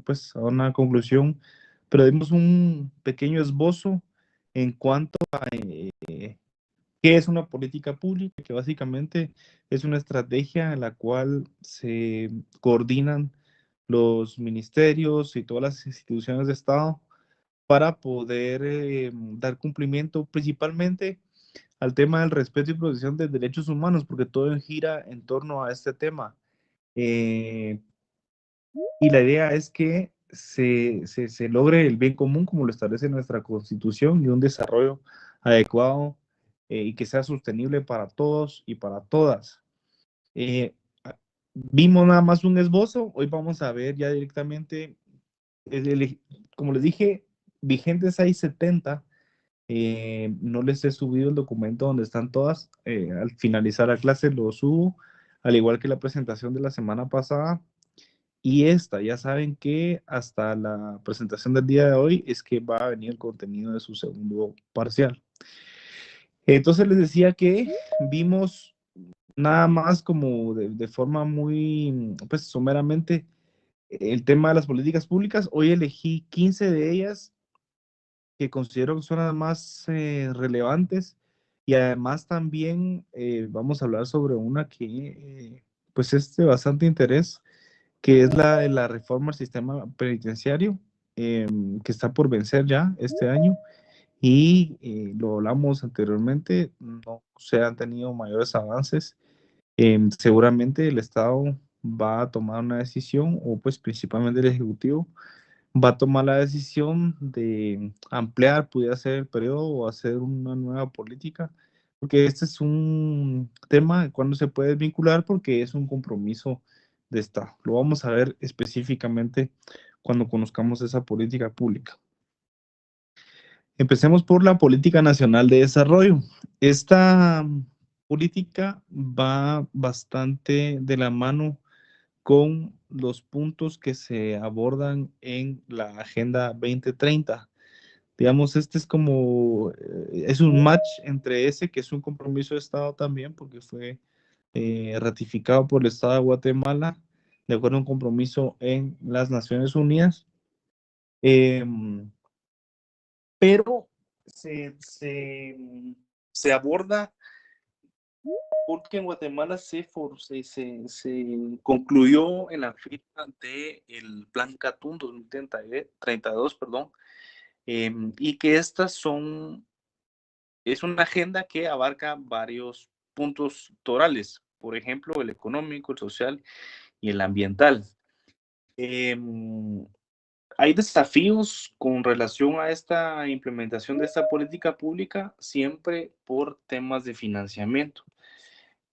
pues a una conclusión, pero dimos un pequeño esbozo en cuanto a qué es una política pública, que básicamente es una estrategia en la cual se coordinan los ministerios y todas las instituciones de Estado para poder dar cumplimiento principalmente al tema del respeto y protección de derechos humanos, porque todo gira en torno a este tema. Eh, y la idea es que se logre el bien común como lo establece nuestra Constitución y un desarrollo adecuado y que sea sostenible para todos y para todas. Eh, Vimos nada más un esbozo, hoy vamos a ver ya directamente, como les dije, vigentes hay 70. No les he subido el documento donde están todas. Al finalizar la clase lo subo, al igual que la presentación de la semana pasada. Y esta, ya saben que hasta la presentación del día de hoy es que va a venir el contenido de su segundo parcial. Entonces les decía que vimos nada más como de forma muy, pues someramente, el tema de las políticas públicas. Hoy elegí 15 de ellas que considero que son las más relevantes y además también vamos a hablar sobre una que pues es de bastante interés, que es la de la reforma al sistema penitenciario, que está por vencer ya este año y lo hablamos anteriormente, no se han tenido mayores avances. Seguramente el Estado va a tomar una decisión, o pues principalmente el Ejecutivo va a tomar la decisión de ampliar, pudiera ser el periodo o hacer una nueva política, porque este es un tema cuando se puede vincular porque es un compromiso de Estado. Lo vamos a ver específicamente cuando conozcamos esa política pública. Empecemos por la Política Nacional de Desarrollo. Esta política va bastante de la mano con los puntos que se abordan en la Agenda 2030. Digamos, este es como, es un match entre ese, que es un compromiso de Estado también, porque fue ratificado por el Estado de Guatemala, de acuerdo a un compromiso en las Naciones Unidas. Eh, pero se aborda porque en Guatemala se concluyó en la firma del Plan Catún 2032, perdón, y que es una agenda que abarca varios puntos torales, por ejemplo, el económico, el social y el ambiental. Eh, Hay desafíos con relación a esta implementación de esta política pública, siempre por temas de financiamiento.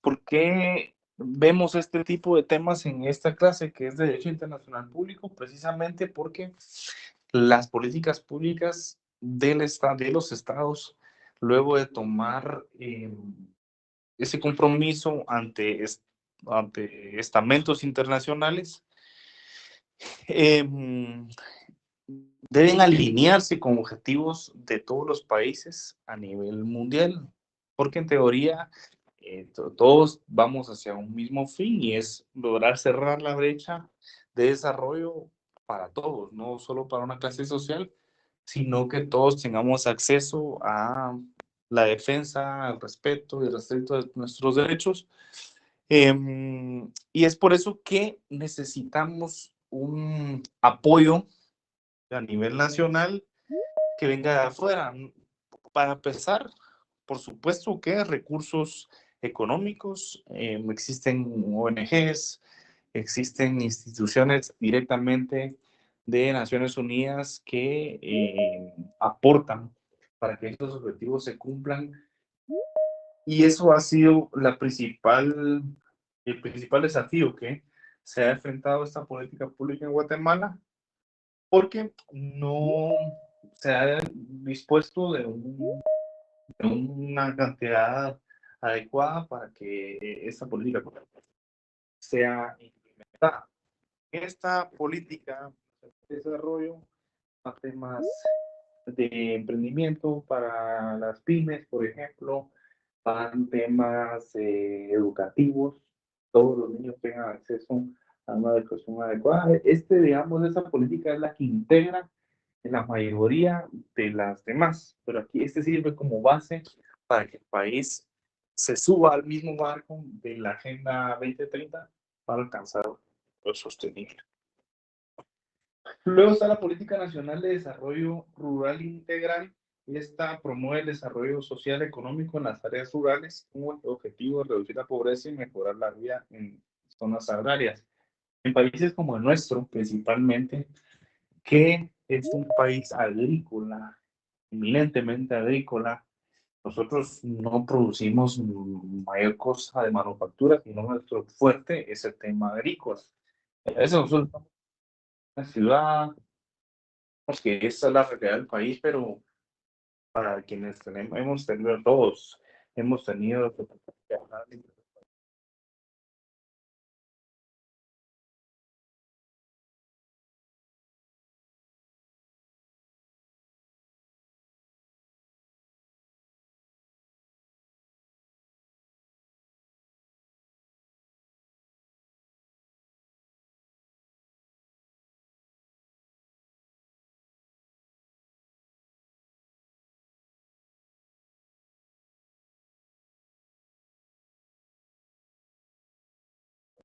¿Por qué vemos este tipo de temas en esta clase que es de Derecho Internacional Público? Precisamente porque las políticas públicas de los estados, luego de tomar ese compromiso ante estamentos internacionales, eh, deben alinearse con objetivos de todos los países a nivel mundial, porque en teoría todos vamos hacia un mismo fin y es lograr cerrar la brecha de desarrollo para todos, no solo para una clase social, sino que todos tengamos acceso a la defensa, al respeto y el respeto de nuestros derechos. Y es por eso que necesitamos un apoyo a nivel nacional que venga de afuera. Para empezar, por supuesto que recursos económicos, existen ONGs, existen instituciones directamente de Naciones Unidas que aportan para que estos objetivos se cumplan. Y eso ha sido el principal desafío que se ha enfrentado esta política pública en Guatemala, porque no se ha dispuesto de una cantidad adecuada para que esta política sea implementada. Esta política de desarrollo a temas de emprendimiento para las pymes, por ejemplo, para temas educativos, todos los niños tengan acceso a una adecuación adecuada. Digamos, esa política es la que integra en la mayoría de las demás, pero aquí sirve como base para que el país se suba al mismo barco de la Agenda 2030 para alcanzar lo sostenible. Luego está la Política Nacional de Desarrollo Rural Integral. Esta promueve el desarrollo social y económico en las áreas rurales con el objetivo de reducir la pobreza y mejorar la vida en zonas agrarias. En países como el nuestro, principalmente, que es un país agrícola, eminentemente agrícola, nosotros no producimos mayor cosa de manufactura, sino nuestro fuerte es el tema agrícola. Eso nosotros estamos en la ciudad, porque esa es la realidad del país, pero para quienes hemos tenido todos, hemos tenido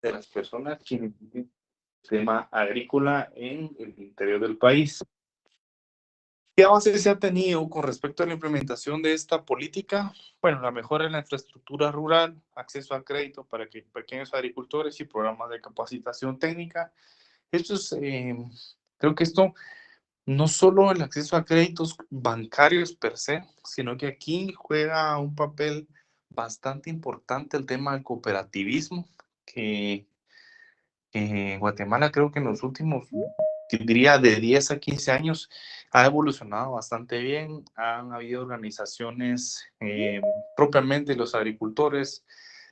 de las personas que viven el tema agrícola en el interior del país. ¿Qué avances se ha tenido con respecto a la implementación de esta política? Bueno, la mejora en la infraestructura rural, acceso a crédito para que pequeños agricultores y programas de capacitación técnica. Esto es, creo que esto no solo el acceso a créditos bancarios per se, sino que aquí juega un papel bastante importante el tema del cooperativismo, que en Guatemala creo que en los últimos, diría de 10 a 15 años, ha evolucionado bastante bien. Han habido organizaciones, propiamente los agricultores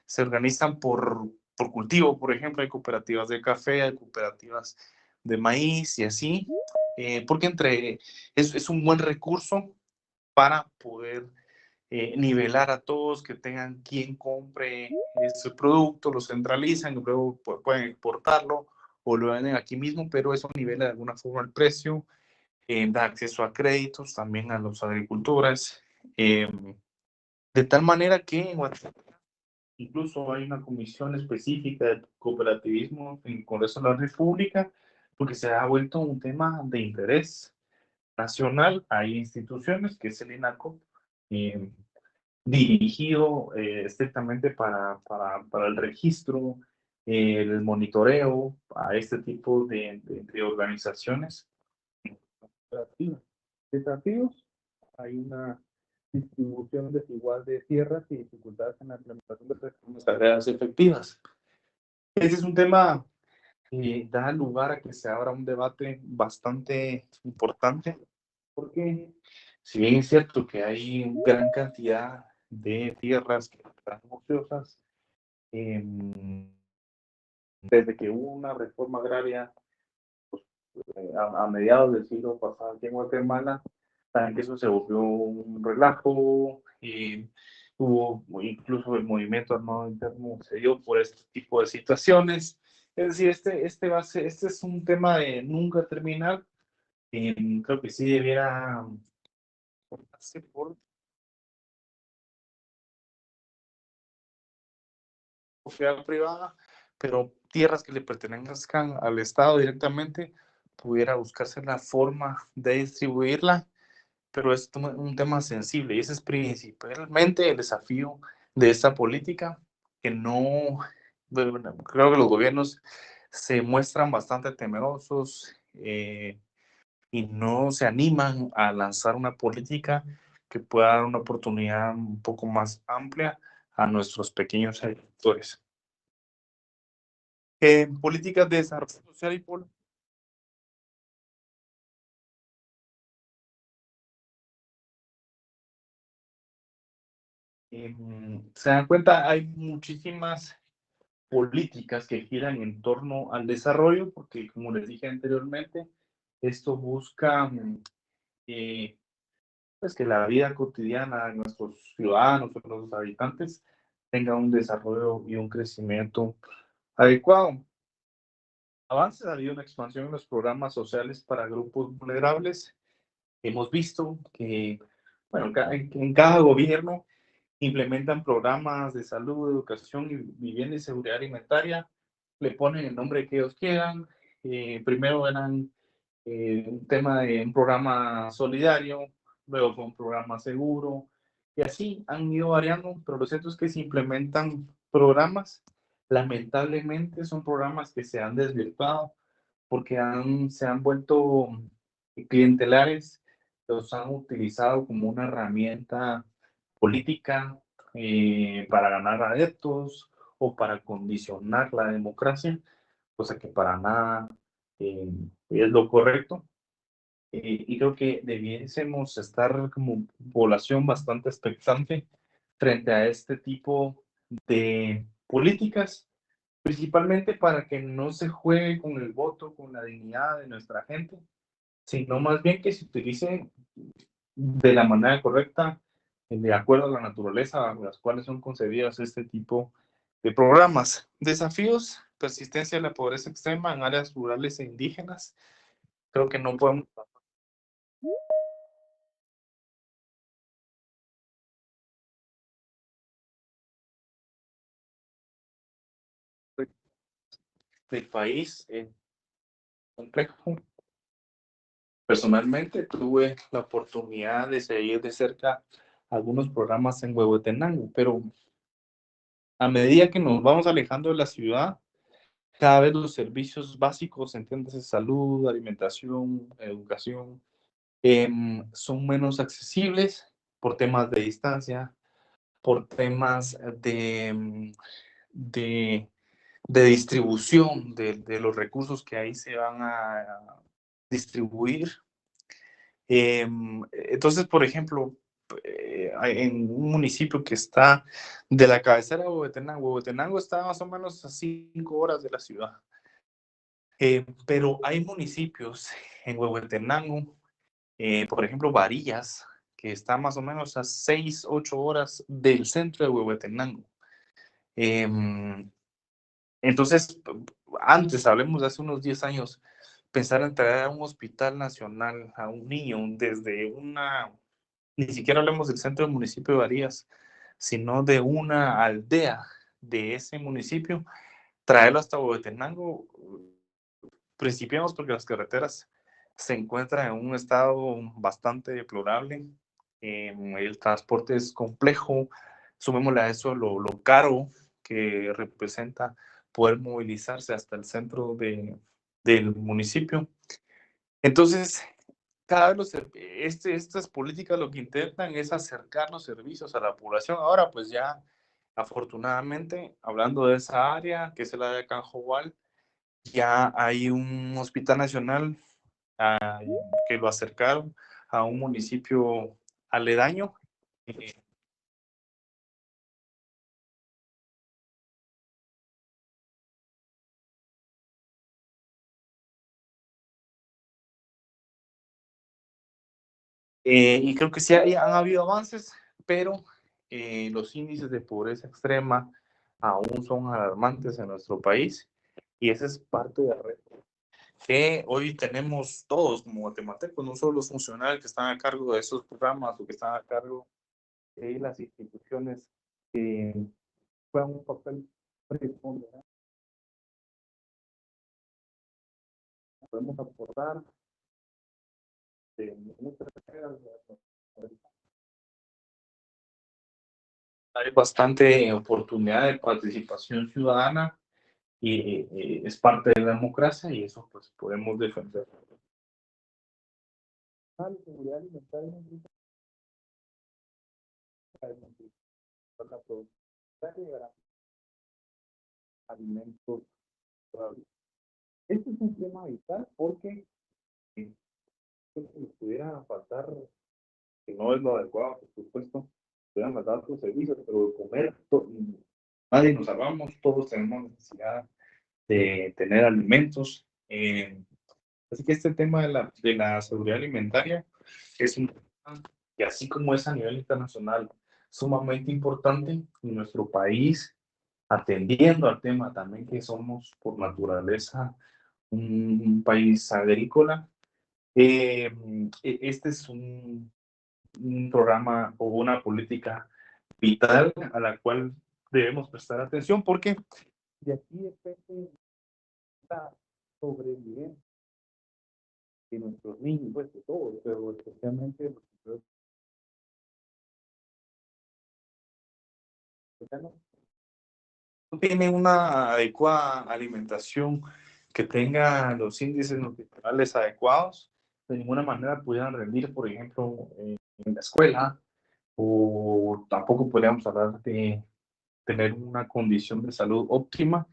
se organizan por cultivo, por ejemplo, hay cooperativas de café, hay cooperativas de maíz y así, porque es un buen recurso para poder nivelar a todos, que tengan quien compre ese producto, lo centralizan y luego pueden exportarlo o lo venden aquí mismo, pero eso nivela de alguna forma el precio, da acceso a créditos también a los agricultores, de tal manera que en Guatemala incluso hay una comisión específica de cooperativismo en el Congreso de la República, porque se ha vuelto un tema de interés nacional. Hay instituciones, que es el INACO, eh, dirigido estrictamente para el registro, el monitoreo a este tipo de organizaciones operativas. Desafíos, hay una distribución desigual de tierras y dificultades en la implementación de reformas agrarias efectivas. Ese es un tema que da lugar a que se abra un debate bastante importante, porque si bien es cierto que hay gran cantidad de tierras que están ociosas, eh, desde que hubo una reforma agraria a mediados del siglo pasado aquí en Guatemala, saben que eso se volvió un relajo, y hubo incluso el movimiento armado interno se dio por este tipo de situaciones. Es decir, este es un tema de nunca terminar. Creo que sí debiera hacer por propiedad privada, pero tierras que le pertenezcan al Estado directamente, pudiera buscarse la forma de distribuirla, pero es un tema sensible y ese es principalmente el desafío de esta política, que no, bueno, creo que los gobiernos se muestran bastante temerosos, y no se animan a lanzar una política que pueda dar una oportunidad un poco más amplia a nuestros pequeños agricultores. Políticas de desarrollo social y se dan cuenta, hay muchísimas políticas que giran en torno al desarrollo, porque como les dije anteriormente, esto busca eh, pues que la vida cotidiana de nuestros ciudadanos, de los habitantes, tenga un desarrollo y un crecimiento adecuado. avances, ha habido una expansión en los programas sociales para grupos vulnerables. Hemos visto que, bueno, en cada gobierno implementan programas de salud, educación, y vivienda y seguridad alimentaria, le ponen el nombre que ellos quieran. Primero eran un tema de un programa solidario, luego fue un programa seguro, y así han ido variando, pero lo cierto es que se implementan programas, lamentablemente son programas que se han desvirtuado porque se han vuelto clientelares, los han utilizado como una herramienta política para ganar adeptos o para condicionar la democracia, cosa que para nada es lo correcto. Y creo que debiésemos estar como población bastante expectante frente a este tipo de políticas, principalmente para que no se juegue con el voto, con la dignidad de nuestra gente, sino más bien que se utilice de la manera correcta, de acuerdo a la naturaleza a las cuales son concebidas este tipo de programas. Desafíos: persistencia de la pobreza extrema en áreas rurales e indígenas. Creo que no podemos del país complejo. Personalmente tuve la oportunidad de seguir de cerca algunos programas en Huehuetenango, pero a medida que nos vamos alejando de la ciudad, cada vez los servicios básicos, entiéndase, salud, alimentación, educación, son menos accesibles por temas de distancia, por temas de, de distribución de los recursos que ahí se van a distribuir. Entonces, por ejemplo, en un municipio que está de la cabecera de Huehuetenango, Huehuetenango está más o menos a 5 horas de la ciudad. Pero hay municipios en Huehuetenango, por ejemplo, Varillas, que está más o menos a 6, 8 horas del centro de Huehuetenango. Entonces, antes, hablemos de hace unos 10 años, pensar en traer a un hospital nacional a un niño desde ni siquiera hablemos del centro del municipio de Varillas, sino de una aldea de ese municipio, traerlo hasta Huehuetenango. Principiamos porque las carreteras se encuentran en un estado bastante deplorable, el transporte es complejo, sumémosle a eso lo caro que representa poder movilizarse hasta el centro del municipio. Entonces, cada vez estas políticas lo que intentan es acercar los servicios a la población. Ahora, pues ya, afortunadamente, hablando de esa área, que es el área de Canjobal, ya hay un hospital nacional que lo acercaron a un municipio aledaño. Eh, y creo que sí han habido avances, pero los índices de pobreza extrema aún son alarmantes en nuestro país, y esa es parte de la red que hoy tenemos todos como guatemaltecos, no solo los funcionarios que están a cargo de esos programas o que están a cargo de las instituciones que juegan un papel preponderante. Podemos aportar de muchas maneras. Hay bastante oportunidad de participación ciudadana y es parte de la democracia, y eso pues podemos defender. La seguridad alimentaria implica la producción de alimentos saludables. Este es un tema vital porque si nos pudiera faltar, que no es lo adecuado, por supuesto, pudieran faltar otros servicios, pero de comer, nadie nos salvamos, todos tenemos necesidad de tener alimentos. Así que este tema de la seguridad alimentaria es un tema que, así como es a nivel internacional, sumamente importante en nuestro país, atendiendo al tema también que somos por naturaleza un país agrícola. Este es un programa o una política vital a la cual debemos prestar atención porque de aquí depende la sobrevivencia de nuestros niños, pues de todos, pero especialmente de los mexicanos. No tienen una adecuada alimentación que tenga los índices nutricionales adecuados, de ninguna manera pudieran rendir, por ejemplo, en la escuela, o tampoco podríamos hablar de tener una condición de salud óptima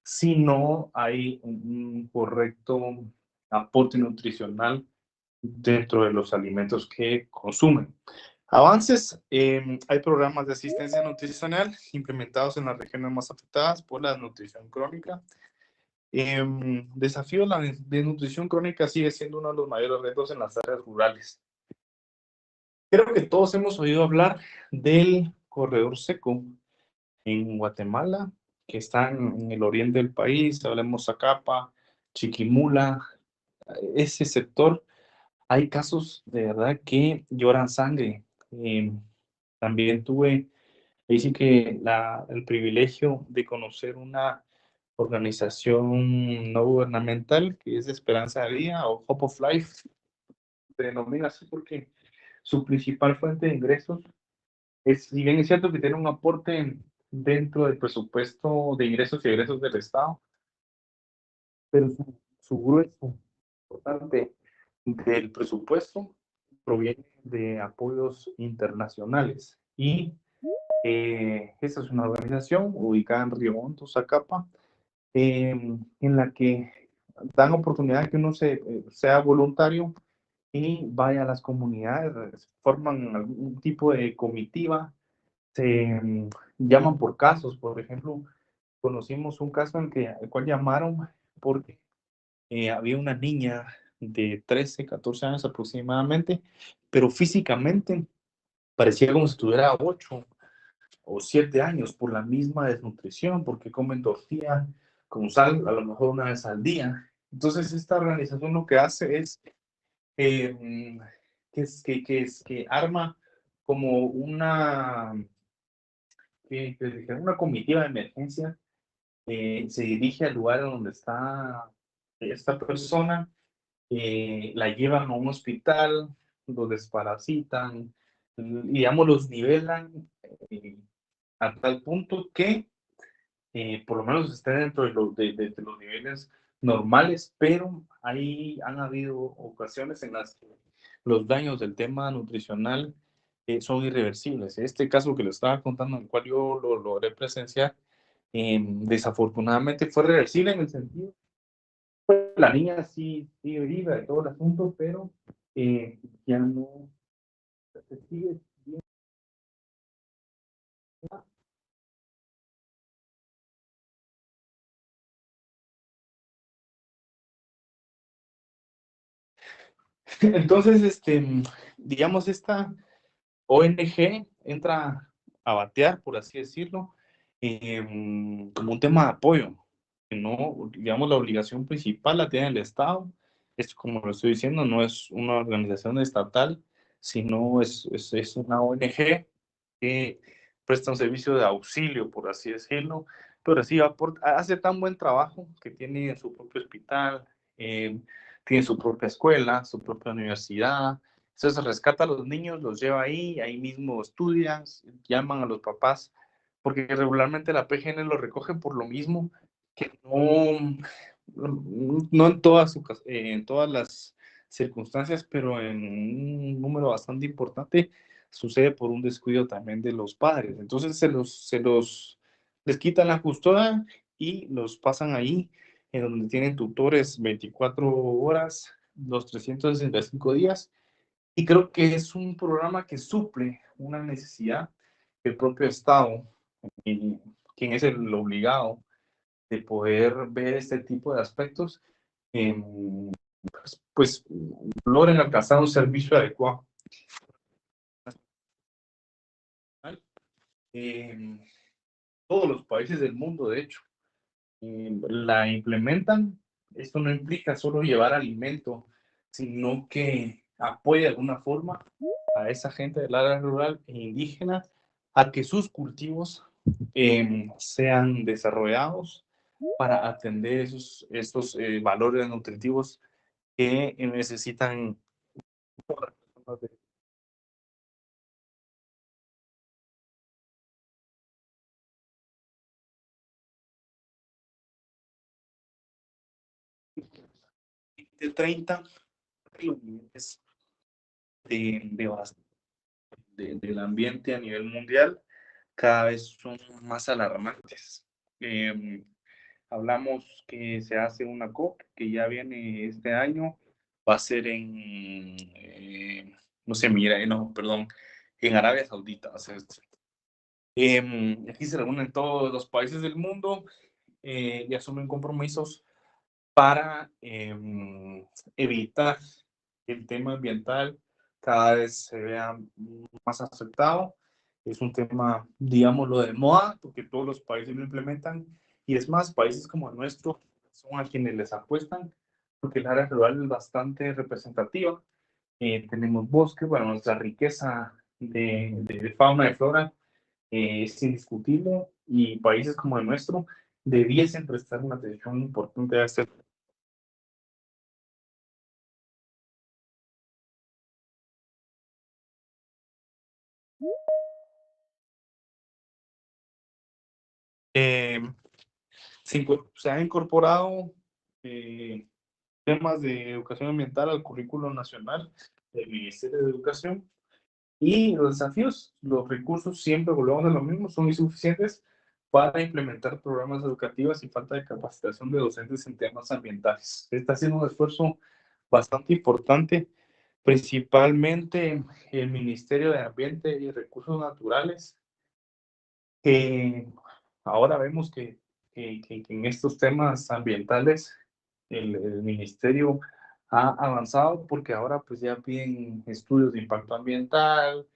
si no hay un correcto aporte nutricional dentro de los alimentos que consumen. Avances, hay programas de asistencia nutricional implementados en las regiones más afectadas por la nutrición crónica. Desafío de nutrición crónica sigue siendo uno de los mayores retos en las áreas rurales. Creo que todos hemos oído hablar del corredor seco en Guatemala, que está en el oriente del país. Hablemos Zacapa, Chiquimula, ese sector. Hay casos de verdad que lloran sangre. También tuve, ahí sí que el privilegio de conocer una organización no gubernamental que es Esperanza de Vida o Hope of Life, se denomina así porque su principal fuente de ingresos es, si bien es cierto que tiene un aporte dentro del presupuesto de ingresos y egresos del Estado, pero su grueso importante del presupuesto proviene de apoyos internacionales. Y esta es una organización ubicada en Río Hondo, Zacapa, en la que dan oportunidad que uno sea voluntario y vaya a las comunidades, forman algún tipo de comitiva, se llaman por casos. Por ejemplo, conocimos un caso en el cual llamaron porque había una niña de 13, 14 años aproximadamente, pero físicamente parecía como si tuviera 8 o 7 años por la misma desnutrición, porque comen tortilla con sal a lo mejor una vez al día. Entonces, esta organización lo que hace es eh, que arma como una comitiva de emergencia, se dirige al lugar donde está esta persona, la llevan a un hospital, lo desparasitan, y digamos, los nivelan a tal punto que por lo menos estén dentro de los niveles normales, pero ahí han habido ocasiones en las que los daños del tema nutricional son irreversibles. Este caso que le estaba contando, en el cual yo lo logré presenciar, desafortunadamente fue reversible en el sentido, la niña sí sigue viva de todo el asunto, pero ya no se sigue viendo. Entonces, digamos, esta ONG entra a batear, por así decirlo, como un tema de apoyo, que no, digamos, la obligación principal la tiene el Estado. Esto, como lo estoy diciendo, no es una organización estatal, sino es una ONG que presta un servicio de auxilio, por así decirlo, pero sí hace tan buen trabajo que tiene su propio hospital, eh, tiene su propia escuela, su propia universidad. Entonces rescata a los niños, los lleva ahí, ahí mismo estudian, llaman a los papás, porque regularmente la PGN lo recoge por lo mismo, que no en en todas las circunstancias, pero en un número bastante importante sucede por un descuido también de los padres. Entonces les quitan la custodia y los pasan ahí, en donde tienen tutores 24 horas, los 365 días. Y creo que es un programa que suple una necesidad del propio Estado, quien es el obligado de poder ver este tipo de aspectos, eh, pues logren alcanzar un servicio adecuado. Todos los países del mundo, de hecho, la implementan esto no implica solo llevar alimento, sino que apoya de alguna forma a esa gente del área rural e indígena a que sus cultivos sean desarrollados para atender estos valores nutritivos que necesitan de 30 los niveles de, del ambiente a nivel mundial cada vez son más alarmantes. Eh, Hablamos que se hace una COP que ya viene este año, va a ser no sé, mira, no, perdón, en Arabia Saudita va a ser esto. Aquí se reúnen todos los países del mundo y asumen compromisos para evitar que el tema ambiental cada vez se vea más afectado. Es un tema, digámoslo, de moda, porque todos los países lo implementan. Y es más, países como el nuestro son a quienes les apuestan, porque el área rural es bastante representativa. Tenemos bosques, bueno, nuestra riqueza de fauna y flora es indiscutible y países como el nuestro debiesen prestar una atención importante a este. Eh, se han incorporado eh, temas de educación ambiental al currículo nacional del Ministerio de Educación y los desafíos, los recursos siempre volvemos a lo mismo, son insuficientes para implementar programas educativos y falta de capacitación de docentes en temas ambientales. Se está haciendo un esfuerzo bastante importante, principalmente el Ministerio de Ambiente y Recursos Naturales, que ahora vemos que en estos temas ambientales el ministerio ha avanzado porque ahora pues ya piden estudios de impacto ambiental,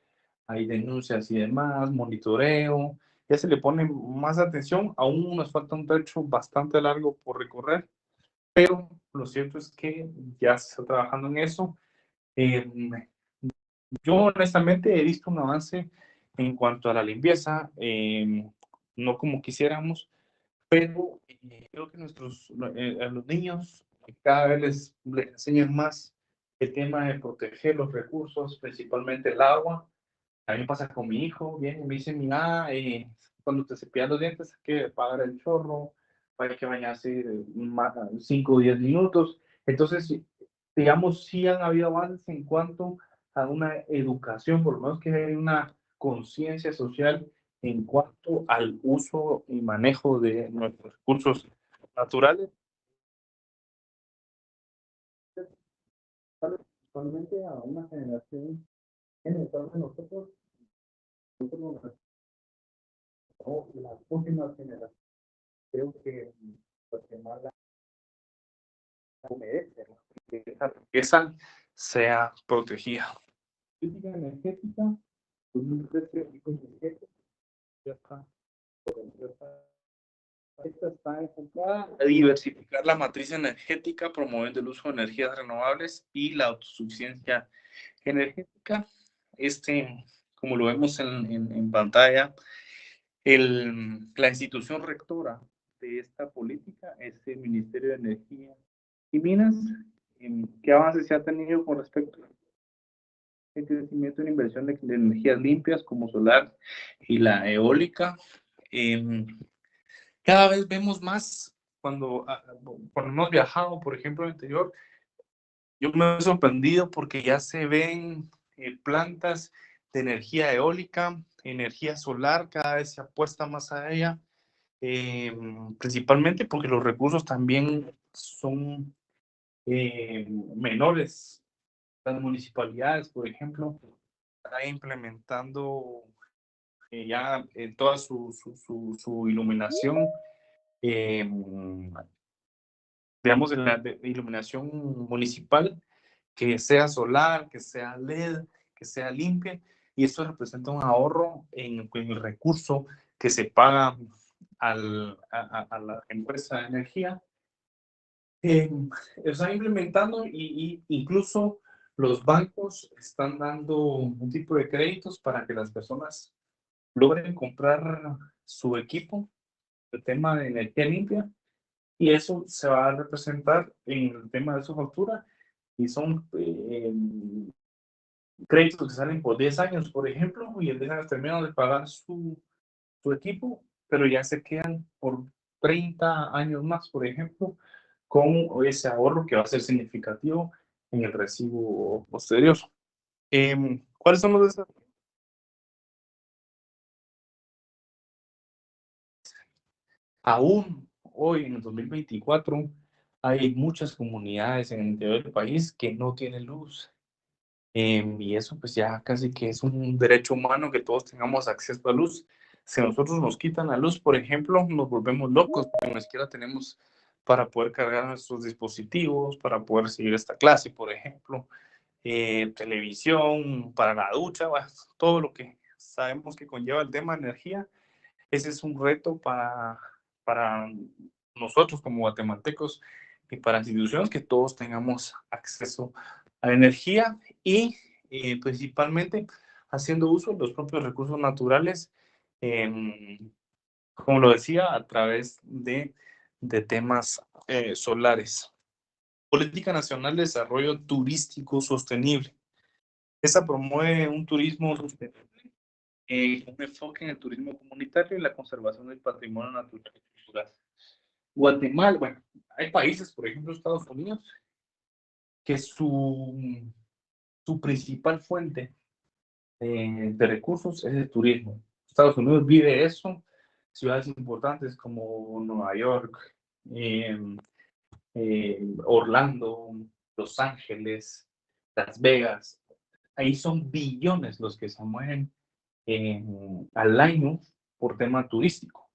hay denuncias y demás, monitoreo, ya se le pone más atención, aún nos falta un trecho bastante largo por recorrer, pero lo cierto es que ya se está trabajando en eso. Eh, yo honestamente he visto un avance en cuanto a la limpieza, no como quisiéramos, pero creo que a los niños cada vez les enseñan más el tema de proteger los recursos, principalmente el agua. A mí me pasa con mi hijo, viene y me dice, mira, cuando te cepillas los dientes hay que apagar el chorro, hay que bañarse 5 o 10 minutos. Entonces, digamos, sí han habido avances en cuanto a una educación, por lo menos que hay una conciencia social en cuanto al uso y manejo de nuestros recursos naturales, principalmente a una generación en el caso de nosotros, o las últimas generaciones, creo que Guatemala merece, ¿no? Que esa riqueza sea protegida. Política energética, 2013, energética, ya está. Esta está enfocada a diversificar la matriz energética, promoviendo el uso de energías renovables y la autosuficiencia energética. Como lo vemos en pantalla, la institución rectora de esta política es el Ministerio de Energía y Minas. ¿Qué avances se ha tenido con respecto al crecimiento en inversión de energías limpias como solar y la eólica? Cada vez vemos más cuando hemos viajado, por ejemplo, al interior, yo me he sorprendido porque ya se ven plantas de energía eólica, energía solar, cada vez se apuesta más a ella, principalmente porque los recursos también son menores. Las municipalidades, por ejemplo, están implementando ya toda su iluminación, eh, digamos, de iluminación municipal, que sea solar, que sea LED, que sea limpia, y esto representa un ahorro en el recurso que se paga a la empresa de energía Eh, Están implementando y incluso los bancos están dando un tipo de créditos para que las personas logren comprar su equipo, el tema de energía limpia, y eso se va a representar en el tema de su factura, y son créditos que salen por 10 años, por ejemplo, y en 10 años terminan de pagar su equipo, pero ya se quedan por 30 años más, por ejemplo, con ese ahorro que va a ser significativo en el recibo posterior. ¿Cuáles son los desafíos? Aún hoy, en el 2024, hay muchas comunidades en el interior del país que no tienen luz. Y eso pues ya casi que es un derecho humano que todos tengamos acceso a luz. Si a nosotros nos quitan la luz, por ejemplo, nos volvemos locos porque ni siquiera tenemos para poder cargar nuestros dispositivos, para poder seguir esta clase, por ejemplo, televisión, para la ducha, bueno, todo lo que sabemos que conlleva el tema de energía. Ese es un reto para nosotros como guatemaltecos y para instituciones, que todos tengamos acceso a energía y principalmente haciendo uso de los propios recursos naturales, eh, como lo decía, a través de temas solares. Política Nacional de Desarrollo Turístico Sostenible. Esta promueve un turismo sostenible, un enfoque en el turismo comunitario y la conservación del patrimonio natural y cultural. Guatemala, bueno, hay países, por ejemplo, Estados Unidos, que su principal fuente de recursos es el turismo. Estados Unidos vive eso. Ciudades importantes como Nueva York, eh, Orlando, Los Ángeles, Las Vegas, ahí son billones los que se mueven al año por tema turístico.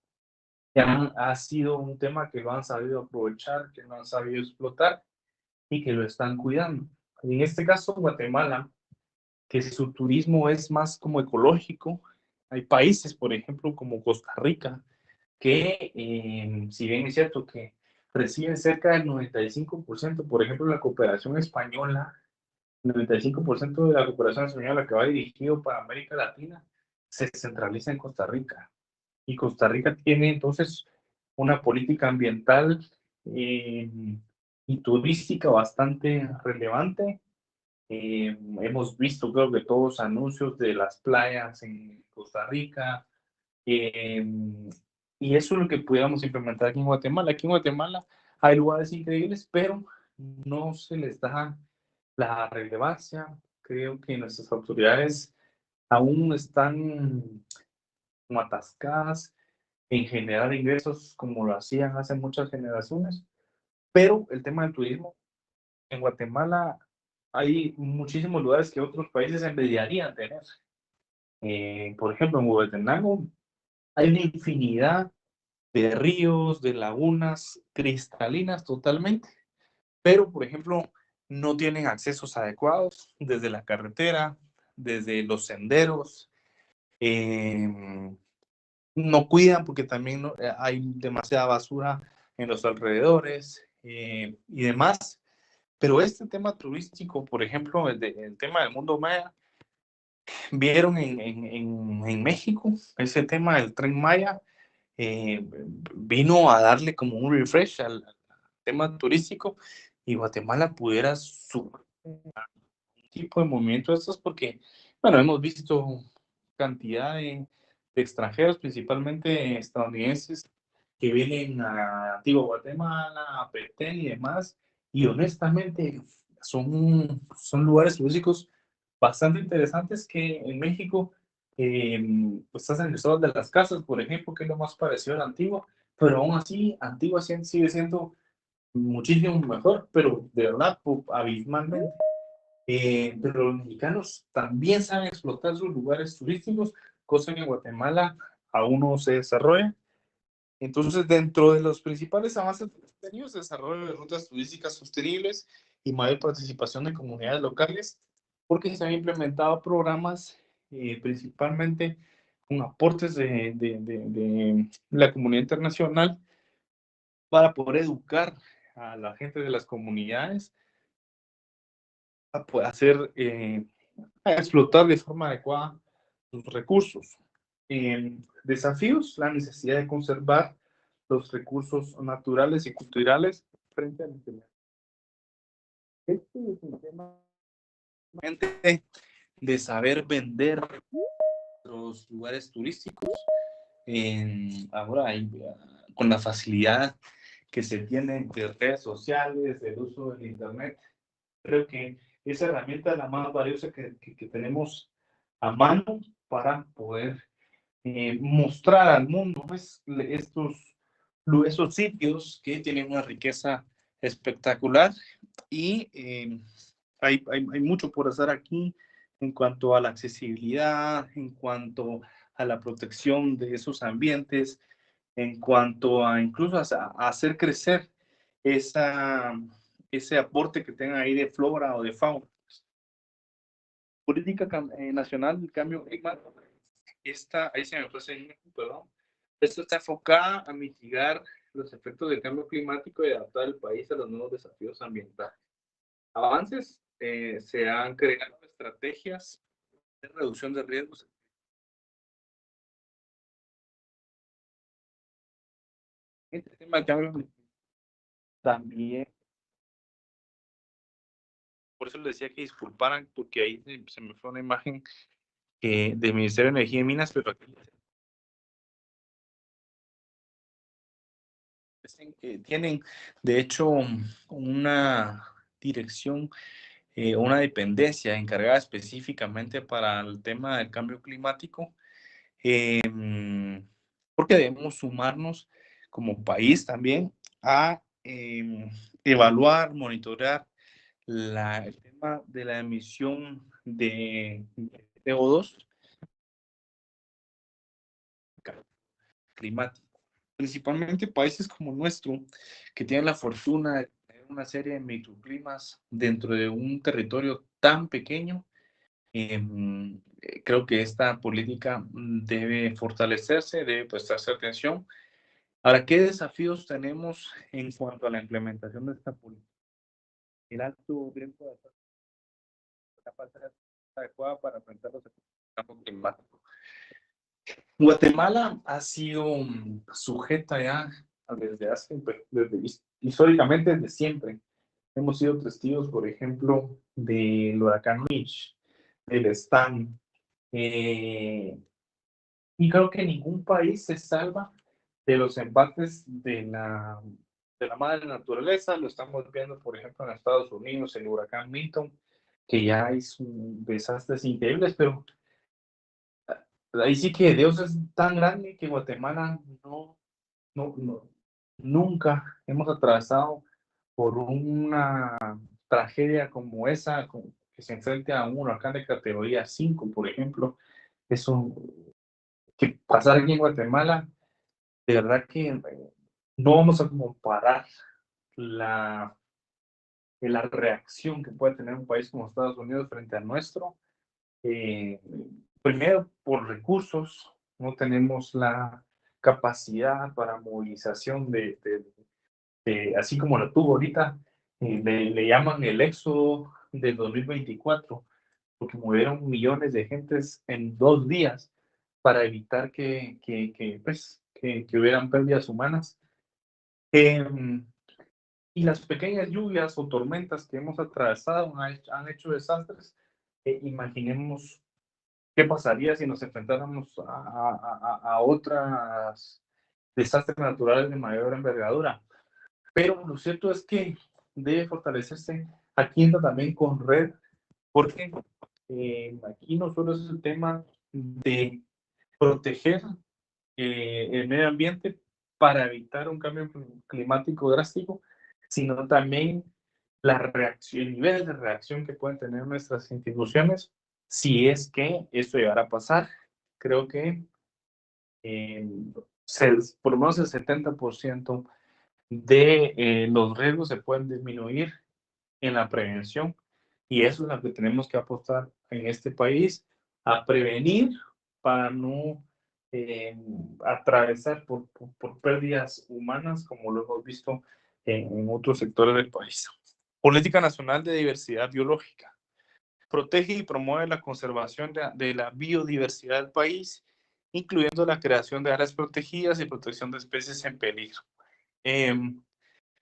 Ya ha sido un tema que lo han sabido aprovechar, que lo han sabido explotar y que lo están cuidando. En este caso, Guatemala, que su turismo es más como ecológico. Hay países, por ejemplo, como Costa Rica, que si bien es cierto que reciben cerca del 95%, por ejemplo, la cooperación española, el 95% de la cooperación española que va dirigido para América Latina, se centraliza en Costa Rica. Y Costa Rica tiene entonces una política ambiental eh, y turística bastante relevante. Hemos visto, creo que todos los anuncios de las playas en Costa Rica, eh, y eso es lo que pudiéramos implementar aquí en Guatemala. Aquí en Guatemala hay lugares increíbles, pero no se les da la relevancia. Creo que nuestras autoridades aún están como atascadas en generar ingresos como lo hacían hace muchas generaciones, pero el tema del turismo en Guatemala hay muchísimos lugares que otros países envidiarían tener. Por ejemplo, en Huehuetenango hay una infinidad de ríos, de lagunas cristalinas totalmente, pero por ejemplo no tienen accesos adecuados desde la carretera, desde los senderos, eh, no cuidan porque también hay demasiada basura en los alrededores y demás. Pero este tema turístico, por ejemplo, el tema del mundo maya, vieron en México ese tema del tren Maya, vino a darle como un refresh al tema turístico, y Guatemala pudiera su tipo de movimiento de estos porque, bueno, hemos visto cantidad de extranjeros, principalmente estadounidenses, que vienen a Antigua Guatemala, a Petén y demás, y honestamente son lugares turísticos bastante interesantes que en México, pues estás en el estado de las casas, por ejemplo, que es lo más parecido a la Antigua, pero aún así, Antigua sigue siendo muchísimo mejor, pero de verdad, abismalmente. Pero los mexicanos también saben explotar sus lugares turísticos, cosa que en Guatemala aún no se desarrolla. Entonces, dentro de los principales avances tenidos, desarrollo de rutas turísticas sostenibles y mayor participación de comunidades locales, porque se han implementado programas principalmente con aportes de la comunidad internacional para poder educar a la gente de las comunidades a poder hacer, a explotar de forma adecuada sus recursos. Desafíos, la necesidad de conservar los recursos naturales y culturales frente a la enfermedad. Este es un tema de saber vender los lugares turísticos. Ahora con la facilidad que se tiene de redes sociales, del uso del internet, creo que esa herramienta es la más valiosa que tenemos a mano para poder mostrar al mundo pues, esos sitios que tienen una riqueza espectacular y hay mucho por hacer aquí en cuanto a la accesibilidad, en cuanto a la protección de esos ambientes, en cuanto a incluso a hacer crecer ese aporte que tengan ahí de flora o de fauna. Política nacional del cambio climático. Ahí se me fue, perdón. Esto está enfocada a mitigar los efectos del cambio climático y adaptar el país a los nuevos desafíos ambientales. Avances, se han creado estrategias de reducción de riesgos. Este tema del cambio también, por eso les decía que disculparan, porque ahí se me fue una imagen del Ministerio de Energía y Minas, pero aquí tienen, de hecho, una dirección, una dependencia encargada específicamente para el tema del cambio climático, porque debemos sumarnos como país también a evaluar, monitorear el tema de la emisión de CO2 climático. Principalmente países como nuestro, que tienen la fortuna de tener una serie de microclimas dentro de un territorio tan pequeño. Creo que esta política debe fortalecerse, debe prestarse atención. Ahora, ¿qué desafíos tenemos en cuanto a la implementación de esta política? El alto riesgo de la falta adecuada para enfrentar los efectos del cambio climático. Guatemala ha sido sujeta ya históricamente, desde siempre. Hemos sido testigos, por ejemplo, del huracán Mitch, del Stan, y creo que ningún país se salva de los embates de la madre naturaleza. Lo estamos viendo, por ejemplo, en Estados Unidos, el huracán Milton, que ya hizo desastres increíbles, pero ahí sí que Dios es tan grande que Guatemala nunca hemos atravesado por una tragedia como esa, que se enfrente a un huracán de categoría 5, por ejemplo. Eso que pasar aquí en Guatemala, de verdad que no vamos a comparar la reacción que puede tener un país como Estados Unidos frente a nuestro. Primero, por recursos, no tenemos la capacidad para movilización así como lo tuvo ahorita, le llaman el éxodo del 2024, porque movieron millones de gentes en 2 días para evitar que hubieran pérdidas humanas. Y las pequeñas lluvias o tormentas que hemos atravesado han hecho desastres. Imaginemos qué pasaría si nos enfrentáramos a otras desastres naturales de mayor envergadura. Pero lo cierto es que debe fortalecerse aquí también con red, porque aquí no solo es el tema de proteger el medio ambiente para evitar un cambio climático drástico, sino también el nivel de reacción que pueden tener nuestras instituciones si es que esto llegara a pasar. Creo que por lo menos el 70% de los riesgos se pueden disminuir en la prevención, y eso es lo que tenemos que apostar en este país, a prevenir para no atravesar por pérdidas humanas como lo hemos visto en otros sectores del país. Política Nacional de Diversidad Biológica. Protege y promueve la conservación de la biodiversidad del país, incluyendo la creación de áreas protegidas y protección de especies en peligro.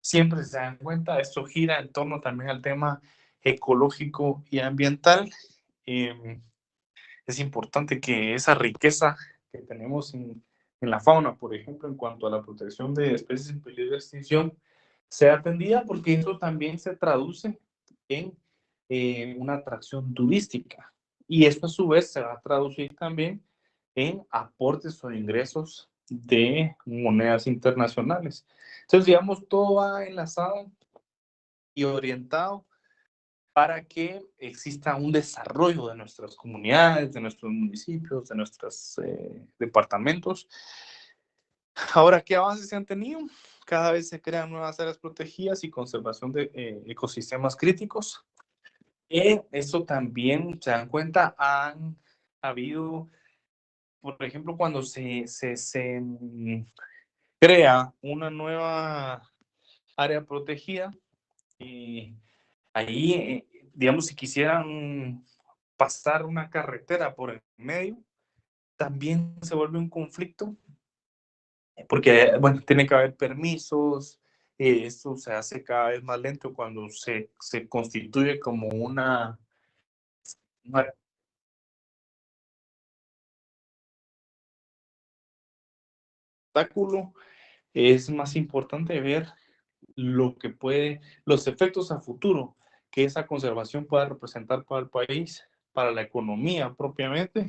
Siempre se dan cuenta, esto gira en torno también al tema ecológico y ambiental. Es importante que esa riqueza que tenemos en la fauna, por ejemplo, en cuanto a la protección de especies en peligro de extinción, sea atendida, porque eso también se traduce en una atracción turística. Y esto a su vez se va a traducir también en aportes o ingresos de monedas internacionales. Entonces, digamos, todo va enlazado y orientado para que exista un desarrollo de nuestras comunidades, de nuestros municipios, de nuestros departamentos. Ahora, ¿qué avances se han tenido? Cada vez se crean nuevas áreas protegidas y conservación de ecosistemas críticos. Eso también, se dan cuenta, han habido, por ejemplo, cuando se crea una nueva área protegida, ahí, digamos, si quisieran pasar una carretera por el medio, también se vuelve un conflicto, porque, bueno, tiene que haber permisos, esto se hace cada vez más lento cuando se constituye como un obstáculo. Es más importante ver lo que puede, los efectos a futuro que esa conservación pueda representar para el país, para la economía propiamente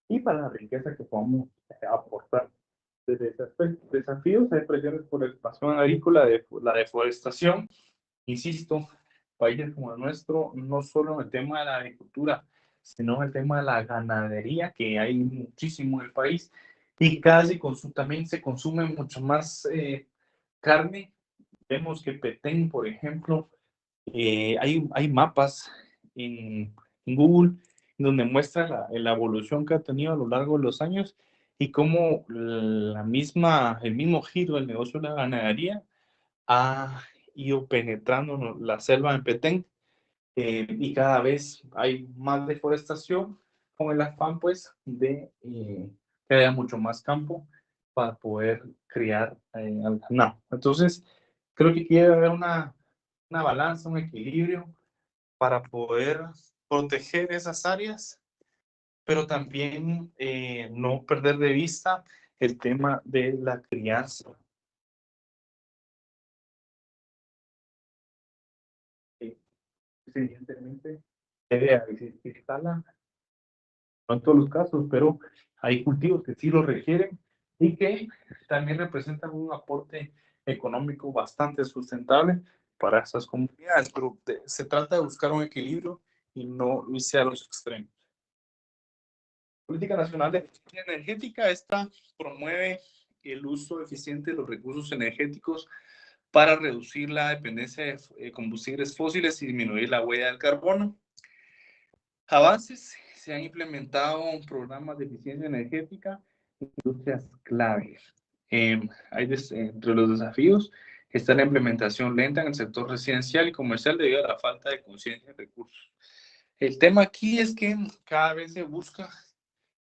y para la riqueza que podamos aportar. Desde ese aspecto, desafíos, hay presiones por la expansión agrícola, de la deforestación. Insisto, países como el nuestro, no solo en el tema de la agricultura, sino en el tema de la ganadería, que hay muchísimo en el país, y casi también se consume mucho más carne. Vemos que Petén, por ejemplo, hay mapas en Google donde muestra la evolución que ha tenido a lo largo de los años y cómo el mismo giro del negocio de la ganadería ha ido penetrando la selva en Petén, y cada vez hay más deforestación con el afán pues de que haya mucho más campo para poder criar al ganado. Entonces, creo que quiere haber una balanza, un equilibrio para poder proteger esas áreas, pero también no perder de vista el tema de la crianza. Evidentemente, debe existirla, no en todos los casos, pero hay cultivos que sí lo requieren y que también representan un aporte económico bastante sustentable para esas comunidades, pero se trata de buscar un equilibrio y no irse a los extremos. Política Nacional de Eficiencia Energética, esta promueve el uso eficiente de los recursos energéticos para reducir la dependencia de combustibles fósiles y disminuir la huella del carbono. Avances: se han implementado programas de eficiencia energética en industrias claves. Entre los desafíos está la implementación lenta en el sector residencial y comercial debido a la falta de conciencia de recursos. El tema aquí es que cada vez se busca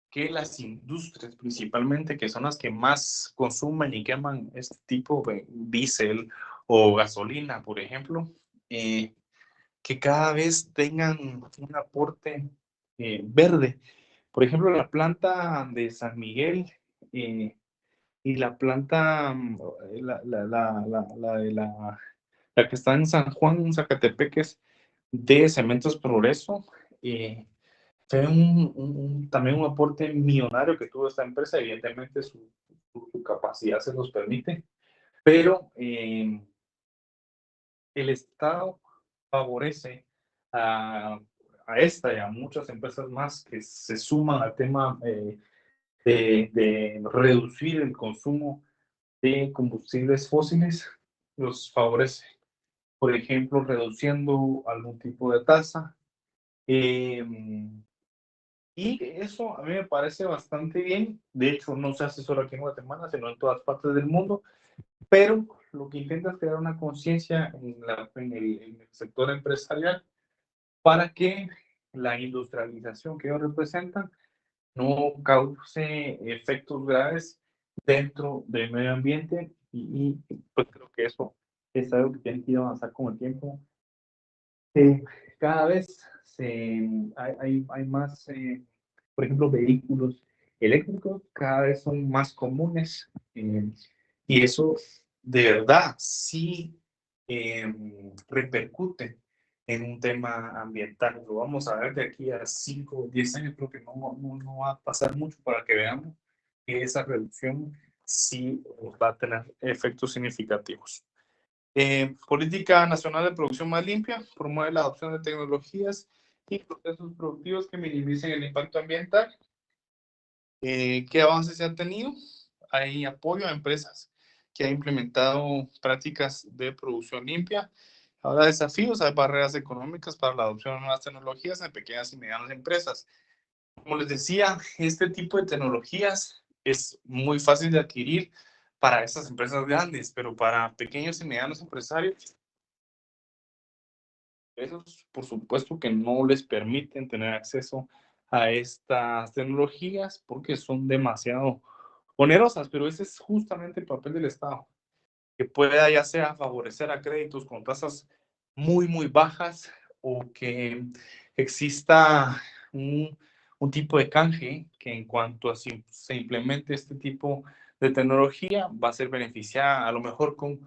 que las industrias, principalmente, que son las que más consumen y queman este tipo de diésel o gasolina, por ejemplo, que cada vez tengan un aporte verde. Por ejemplo, la planta de San Miguel y la planta, la que está en San Juan, Zacatepeques, de Cementos Progreso, fue también un aporte millonario que tuvo esta empresa. Evidentemente su capacidad se los permite, pero el Estado favorece a esta y a muchas empresas más que se suman al tema de reducir el consumo de combustibles fósiles, los favorece. Por ejemplo, reduciendo algún tipo de tasa. Y eso a mí me parece bastante bien. De hecho, no se hace solo aquí en Guatemala, sino en todas partes del mundo. pero lo que intenta es crear una conciencia en el sector empresarial para que la industrialización que ellos representan no cause efectos graves dentro del medio ambiente pues creo que eso es algo que tiene que ir a avanzar con el tiempo. Cada vez hay más, por ejemplo, vehículos eléctricos, cada vez son más comunes y eso de verdad sí repercute en un tema ambiental. Lo vamos a ver de aquí a 5 o 10 años, creo que no va a pasar mucho para que veamos que esa reducción sí va a tener efectos significativos. Política Nacional de Producción Más Limpia promueve la adopción de tecnologías y procesos productivos que minimicen el impacto ambiental. ¿Qué avances se han tenido? Hay apoyo a empresas que han implementado prácticas de producción limpia. Ahora desafíos, hay barreras económicas para la adopción de nuevas tecnologías en pequeñas y medianas empresas. Como les decía, este tipo de tecnologías es muy fácil de adquirir para esas empresas grandes, pero para pequeños y medianos empresarios esos, por supuesto que no les permiten tener acceso a estas tecnologías porque son demasiado onerosas, pero ese es justamente el papel del Estado, que pueda ya sea favorecer a créditos con tasas muy bajas o que exista un tipo de canje que en cuanto a si se implemente este tipo de tecnología va a ser beneficiada a lo mejor con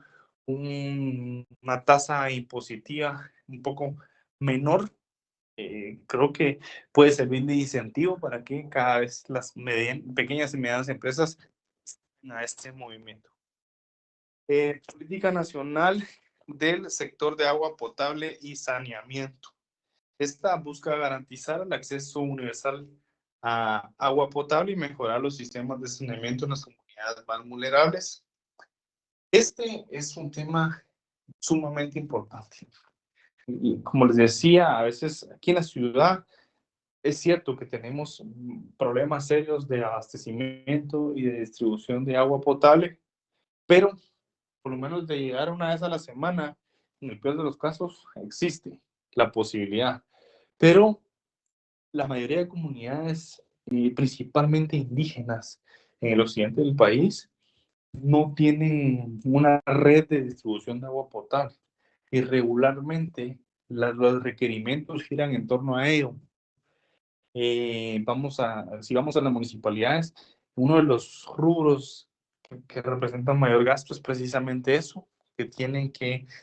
una tasa impositiva un poco menor. Creo que puede servir de incentivo para que cada vez las pequeñas y medianas empresas a este movimiento. Política nacional del sector de agua potable y saneamiento. Esta busca garantizar el acceso universal a agua potable y mejorar los sistemas de saneamiento en las comunidades más vulnerables. Este es un tema sumamente importante. Y como les decía, a veces aquí en la ciudad es cierto que tenemos problemas serios de abastecimiento y de distribución de agua potable, pero por lo menos de llegar una vez a la semana, en el peor de los casos, existe la posibilidad. Pero la mayoría de comunidades, principalmente indígenas, en el occidente del país, no tienen una red de distribución de agua potable. Y regularmente los requerimientos giran en torno a ello. Si vamos a las municipalidades, uno de los rubros que representan mayor gasto es precisamente eso, que tienen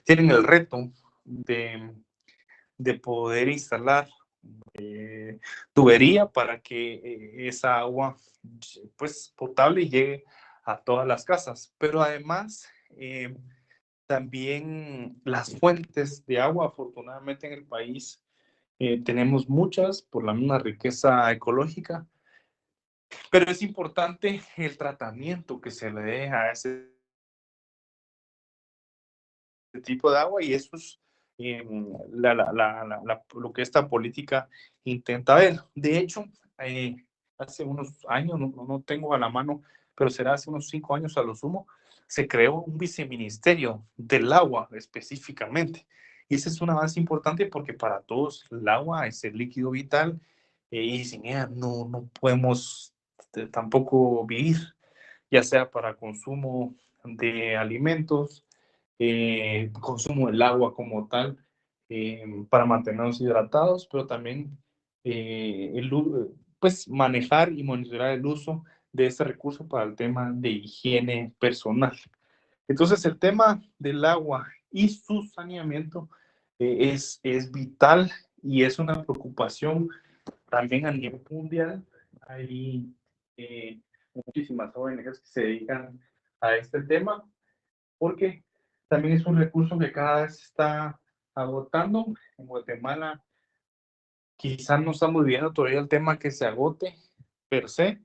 el reto de poder instalar tubería para que esa agua pues potable llegue a todas las casas. Pero además, también las fuentes de agua, afortunadamente en el país tenemos muchas por la misma riqueza ecológica, pero es importante el tratamiento que se le dé a ese tipo de agua y eso es lo que esta política intenta ver. De hecho, hace unos años, no tengo a la mano, pero será hace unos 5 años a lo sumo, se creó un viceministerio del agua específicamente. Y ese es un avance importante porque para todos el agua es el líquido vital y sin ella no podemos tampoco vivir, ya sea para consumo de alimentos, consumo del agua como tal, para mantenernos hidratados, pero también pues manejar y monitorear el uso de este recurso para el tema de higiene personal. Entonces, el tema del agua y su saneamiento es vital y es una preocupación también a nivel mundial. Hay muchísimas ONGs que se dedican a este tema porque también es un recurso que cada vez se está agotando. En Guatemala quizás no estamos viviendo todavía el tema que se agote per se,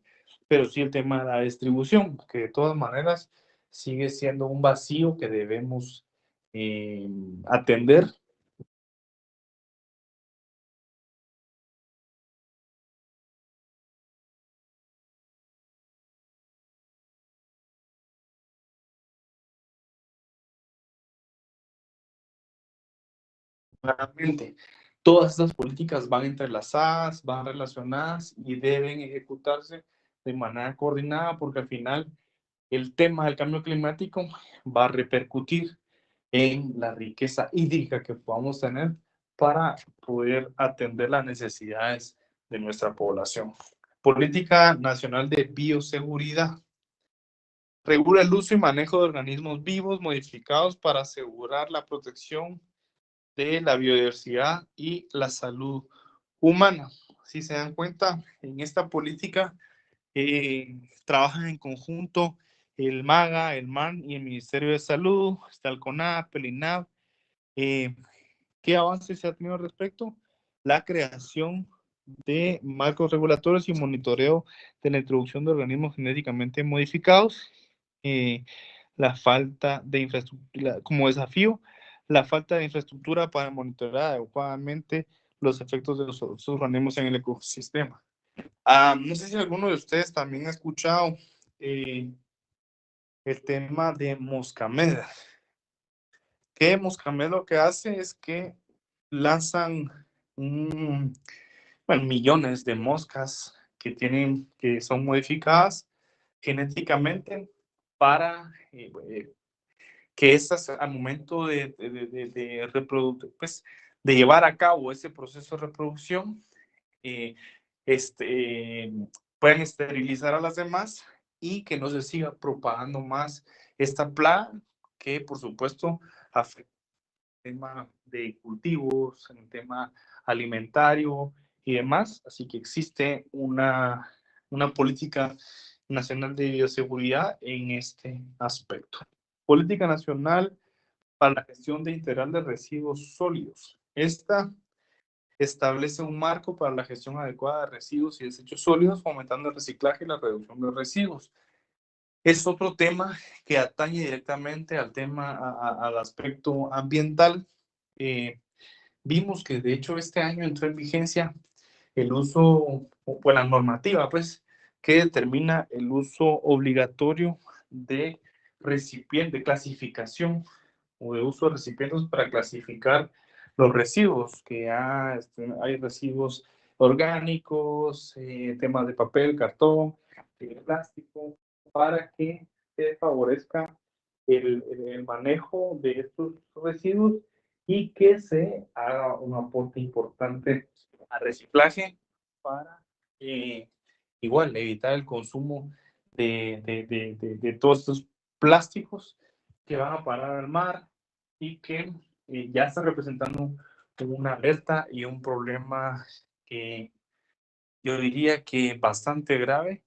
pero sí el tema de la distribución, que de todas maneras sigue siendo un vacío que debemos atender Claramente, todas estas políticas van entrelazadas, van relacionadas y deben ejecutarse de manera coordinada porque al final el tema del cambio climático va a repercutir en la riqueza hídrica que podamos tener para poder atender las necesidades de nuestra población. Política Nacional de Bioseguridad. Regula el uso y manejo de organismos vivos modificados para asegurar la protección de la biodiversidad y la salud humana. Si se dan cuenta, en esta política trabajan en conjunto el MAGA, el MAN y el Ministerio de Salud, está el CONAP, el INAV. ¿Qué avances se ha tenido al respecto? La creación de marcos regulatorios y monitoreo de la introducción de organismos genéticamente modificados. La falta de infraestructura, como desafío, la falta de infraestructura para monitorear adecuadamente los efectos de los organismos en el ecosistema. No sé si alguno de ustedes también ha escuchado el tema de Moscamed. Que Moscamed lo que hace es que lanzan millones de moscas que son modificadas genéticamente para que estas al momento de pues, de llevar a cabo ese proceso de reproducción puedan esterilizar a las demás y que no se siga propagando más esta plaga que por supuesto afecta el tema de cultivos, el tema alimentario y demás. Así que existe una política nacional de bioseguridad en este aspecto. Política nacional para la gestión integral de residuos sólidos. Esta establece un marco para la gestión adecuada de residuos y desechos sólidos, fomentando el reciclaje y la reducción de residuos. Es otro tema que atañe directamente al tema, al aspecto ambiental. Vimos que de hecho este año entró en vigencia el uso, pues la normativa, pues, que determina el uso obligatorio de recipientes, de clasificación o de uso de recipientes para clasificar los residuos, que hay residuos orgánicos, temas de papel, cartón, plástico, para que se favorezca el manejo de estos residuos y que se haga un aporte importante a reciclaje para igual evitar el consumo de todos estos plásticos que van a parar al mar y que ya están representando una alerta y un problema que yo diría que bastante grave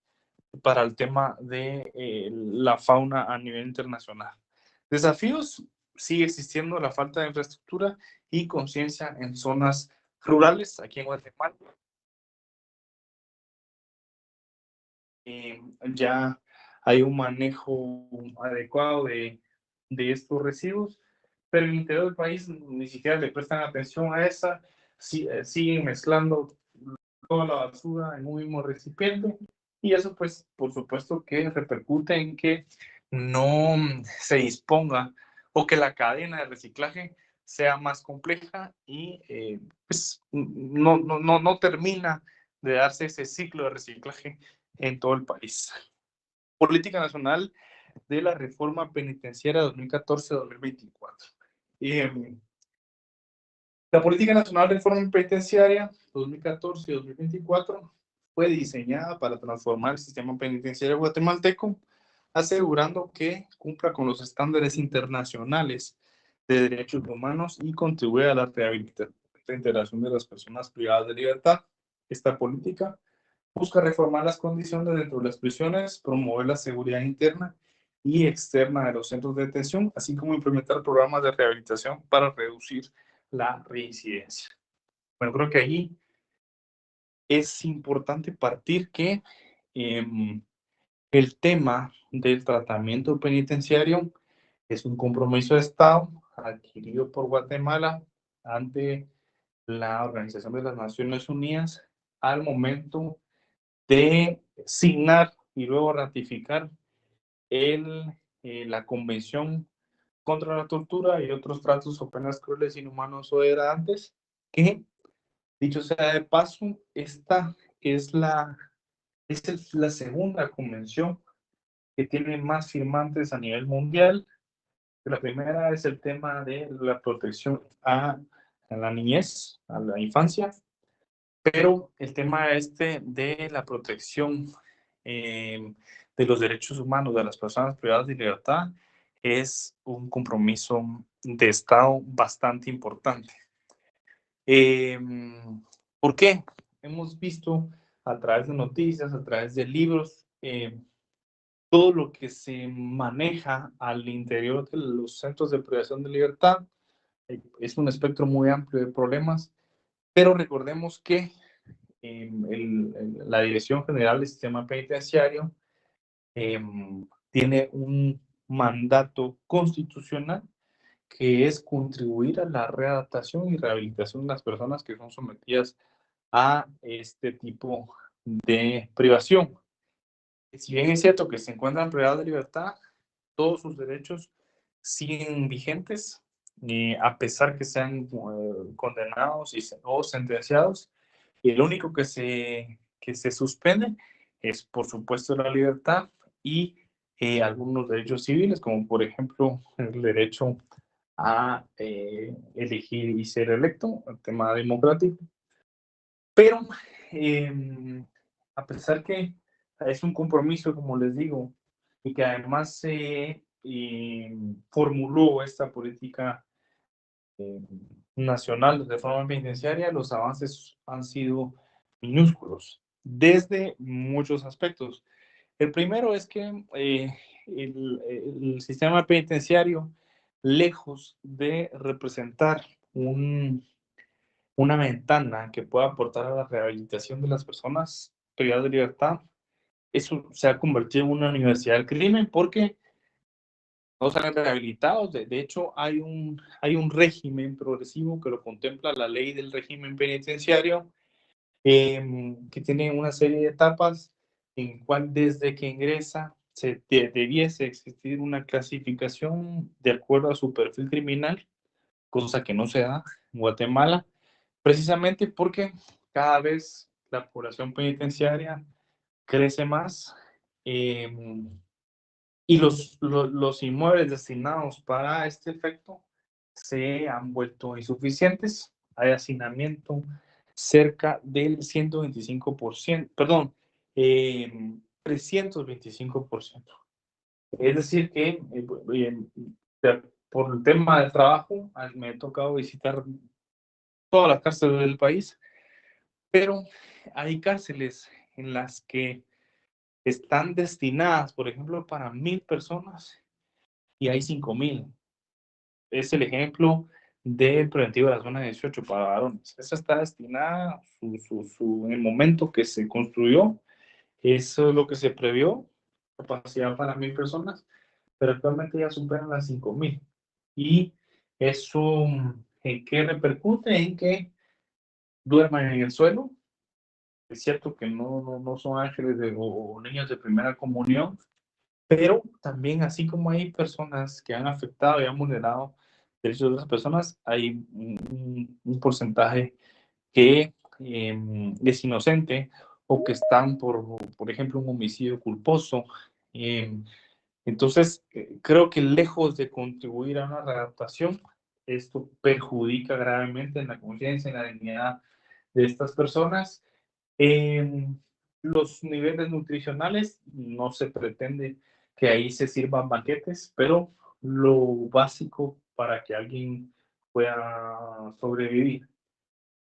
para el tema de la fauna a nivel internacional. Desafíos: sigue existiendo la falta de infraestructura y conciencia en zonas rurales aquí en Guatemala. Ya hay un manejo adecuado de estos residuos, pero en el interior del país ni siquiera le prestan atención a esa, siguen mezclando toda la basura en un mismo recipiente y eso pues por supuesto que repercute en que no se disponga o que la cadena de reciclaje sea más compleja y pues no termina de darse ese ciclo de reciclaje en todo el país. Política Nacional de la Reforma Penitenciaria 2014-2024. La Política Nacional de Reforma Penitenciaria 2014 y 2024 fue diseñada para transformar el sistema penitenciario guatemalteco, asegurando que cumpla con los estándares internacionales de derechos humanos y contribuya a la rehabilitación e integración de las personas privadas de libertad. Esta política busca reformar las condiciones dentro de las prisiones, promover la seguridad interna y externa de los centros de detención, así como implementar programas de rehabilitación para reducir la reincidencia. Bueno, creo que allí es importante partir que el tema del tratamiento penitenciario es un compromiso de Estado adquirido por Guatemala ante la Organización de las Naciones Unidas al momento de signar y luego ratificar la Convención contra la tortura y otros tratos o penas crueles, inhumanos o degradantes, que, dicho sea de paso, esta es la segunda convención que tiene más firmantes a nivel mundial. La primera es el tema de la protección a la niñez, a la infancia, pero el tema de la protección de los derechos humanos de las personas privadas de libertad es un compromiso de Estado bastante importante. ¿Por qué? Hemos visto a través de noticias, a través de libros, todo lo que se maneja al interior de los centros de privación de libertad. Es un espectro muy amplio de problemas, pero recordemos que la Dirección General del Sistema Penitenciario tiene un mandato constitucional que es contribuir a la readaptación y rehabilitación de las personas que son sometidas a este tipo de privación. Si bien es cierto que se encuentran privados de libertad, todos sus derechos siguen vigentes, a pesar que sean condenados o sentenciados, y lo único que se suspende es, por supuesto, la libertad y algunos derechos civiles, como por ejemplo el derecho a elegir y ser electo, el tema democrático. Pero a pesar que es un compromiso, como les digo, y que además se formuló esta política nacional de reforma penitenciaria, los avances han sido minúsculos desde muchos aspectos. El primero es que el sistema penitenciario, lejos de representar una ventana que pueda aportar a la rehabilitación de las personas privadas de libertad, eso se ha convertido en una universidad del crimen porque no salen rehabilitados. De hecho, hay un régimen progresivo que lo contempla la ley del régimen penitenciario, que tiene una serie de etapas en cual desde que ingresa debiese existir una clasificación de acuerdo a su perfil criminal, cosa que no se da en Guatemala, precisamente porque cada vez la población penitenciaria crece más, y los inmuebles destinados para este efecto se han vuelto insuficientes. Hay hacinamiento cerca del 125%, perdón, 325%. Es decir, que por el tema del trabajo me ha tocado visitar todas las cárceles del país, pero hay cárceles en las que están destinadas, por ejemplo, para 1,000 personas y hay 5,000. Es el ejemplo del preventivo de la zona 18 para varones. Esa está destinada, en el momento que se construyó, eso es lo que se previó, capacidad para 1,000 personas, pero actualmente ya superan las 5,000. Y eso, ¿en qué repercute? En que duerman en el suelo. Es cierto que no son ángeles o niños de primera comunión, pero también, así como hay personas que han afectado y han vulnerado derechos de otras personas, hay un porcentaje que es inocente o que están por ejemplo, un homicidio culposo. Entonces, creo que lejos de contribuir a una readaptación, esto perjudica gravemente en la conciencia, en la dignidad de estas personas. Los niveles nutricionales, no se pretende que ahí se sirvan banquetes, pero lo básico para que alguien pueda sobrevivir.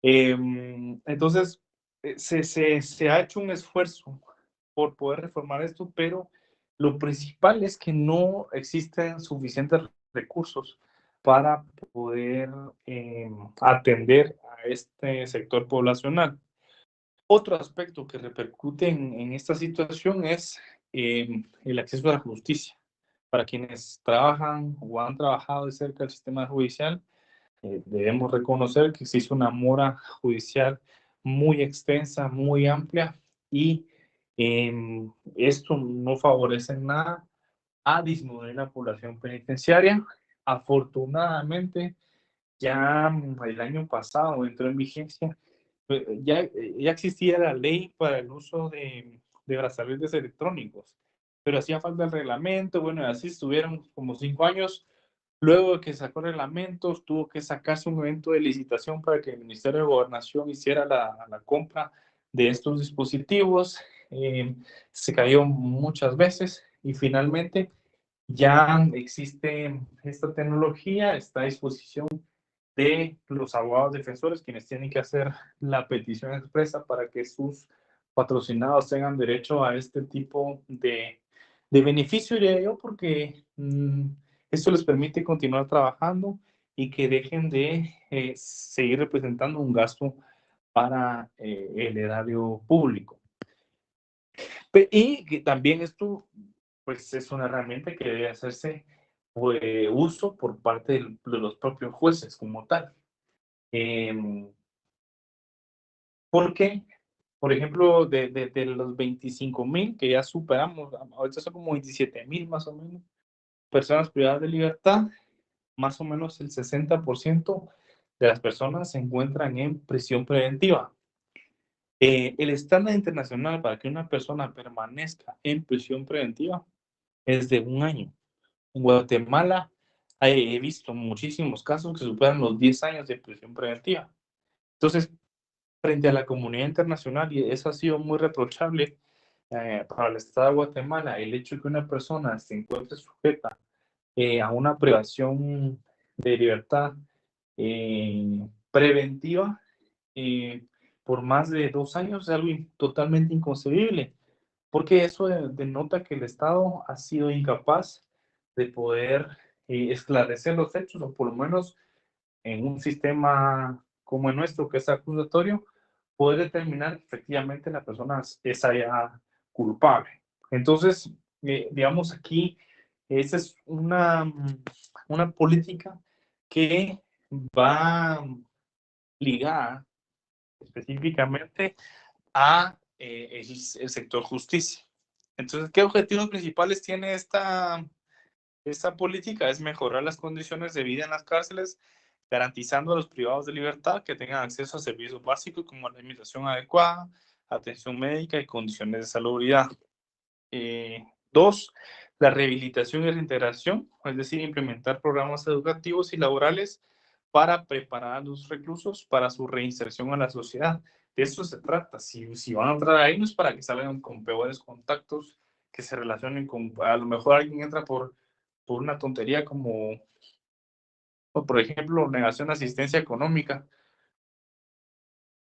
Entonces, se ha hecho un esfuerzo por poder reformar esto, pero lo principal es que no existen suficientes recursos para poder atender a este sector poblacional. Otro aspecto que repercute en esta situación es el acceso a la justicia. Para quienes trabajan o han trabajado de cerca del sistema judicial, debemos reconocer que existe una mora judicial muy extensa, muy amplia, y esto no favorece en nada a disminuir la población penitenciaria, Afortunadamente, ya el año pasado entró en vigencia, ya existía la ley para el uso de brazaletes electrónicos, pero hacía falta el reglamento. Bueno, así estuvieron como 5 años. Luego de que sacó reglamentos, tuvo que sacarse un evento de licitación para que el Ministerio de Gobernación hiciera la compra de estos dispositivos. Se cayó muchas veces y finalmente ya existe esta tecnología, está a disposición de los abogados defensores, quienes tienen que hacer la petición expresa para que sus patrocinados tengan derecho a este tipo de beneficio, diría yo, porque esto les permite continuar trabajando y que dejen de seguir representando un gasto para el erario público. Y que también esto pues, es una herramienta que debe hacerse uso por parte de los propios jueces como tal. Porque, por ejemplo, de los 25,000 que ya superamos, ahorita son como 27,000 más o menos, personas privadas de libertad, más o menos el 60% de las personas se encuentran en prisión preventiva. El estándar internacional para que una persona permanezca en prisión preventiva es de 1 año. En Guatemala he visto muchísimos casos que superan los 10 años de prisión preventiva. Entonces, frente a la comunidad internacional, y eso ha sido muy reprochable para el Estado de Guatemala, el hecho de que una persona se encuentre sujeta a una privación de libertad preventiva por más de 2 años es algo totalmente inconcebible, porque eso denota que el Estado ha sido incapaz de poder esclarecer los hechos, o por lo menos en un sistema como el nuestro, que es acusatorio, poder determinar que efectivamente la persona es ya culpable. Entonces, digamos aquí, esa es una política que va ligada específicamente a el sector justicia. Entonces, ¿qué objetivos principales tiene esta política? Es mejorar las condiciones de vida en las cárceles, garantizando a los privados de libertad que tengan acceso a servicios básicos como la alimentación adecuada, atención médica y condiciones de salubridad. 2, la rehabilitación y reintegración, es decir, implementar programas educativos y laborales para preparar a los reclusos para su reinserción a la sociedad. De eso se trata. Si van a entrar ahí, no es para que salgan con peores contactos, que se relacionen con, a lo mejor alguien entra por una tontería como, por ejemplo, negación de asistencia económica,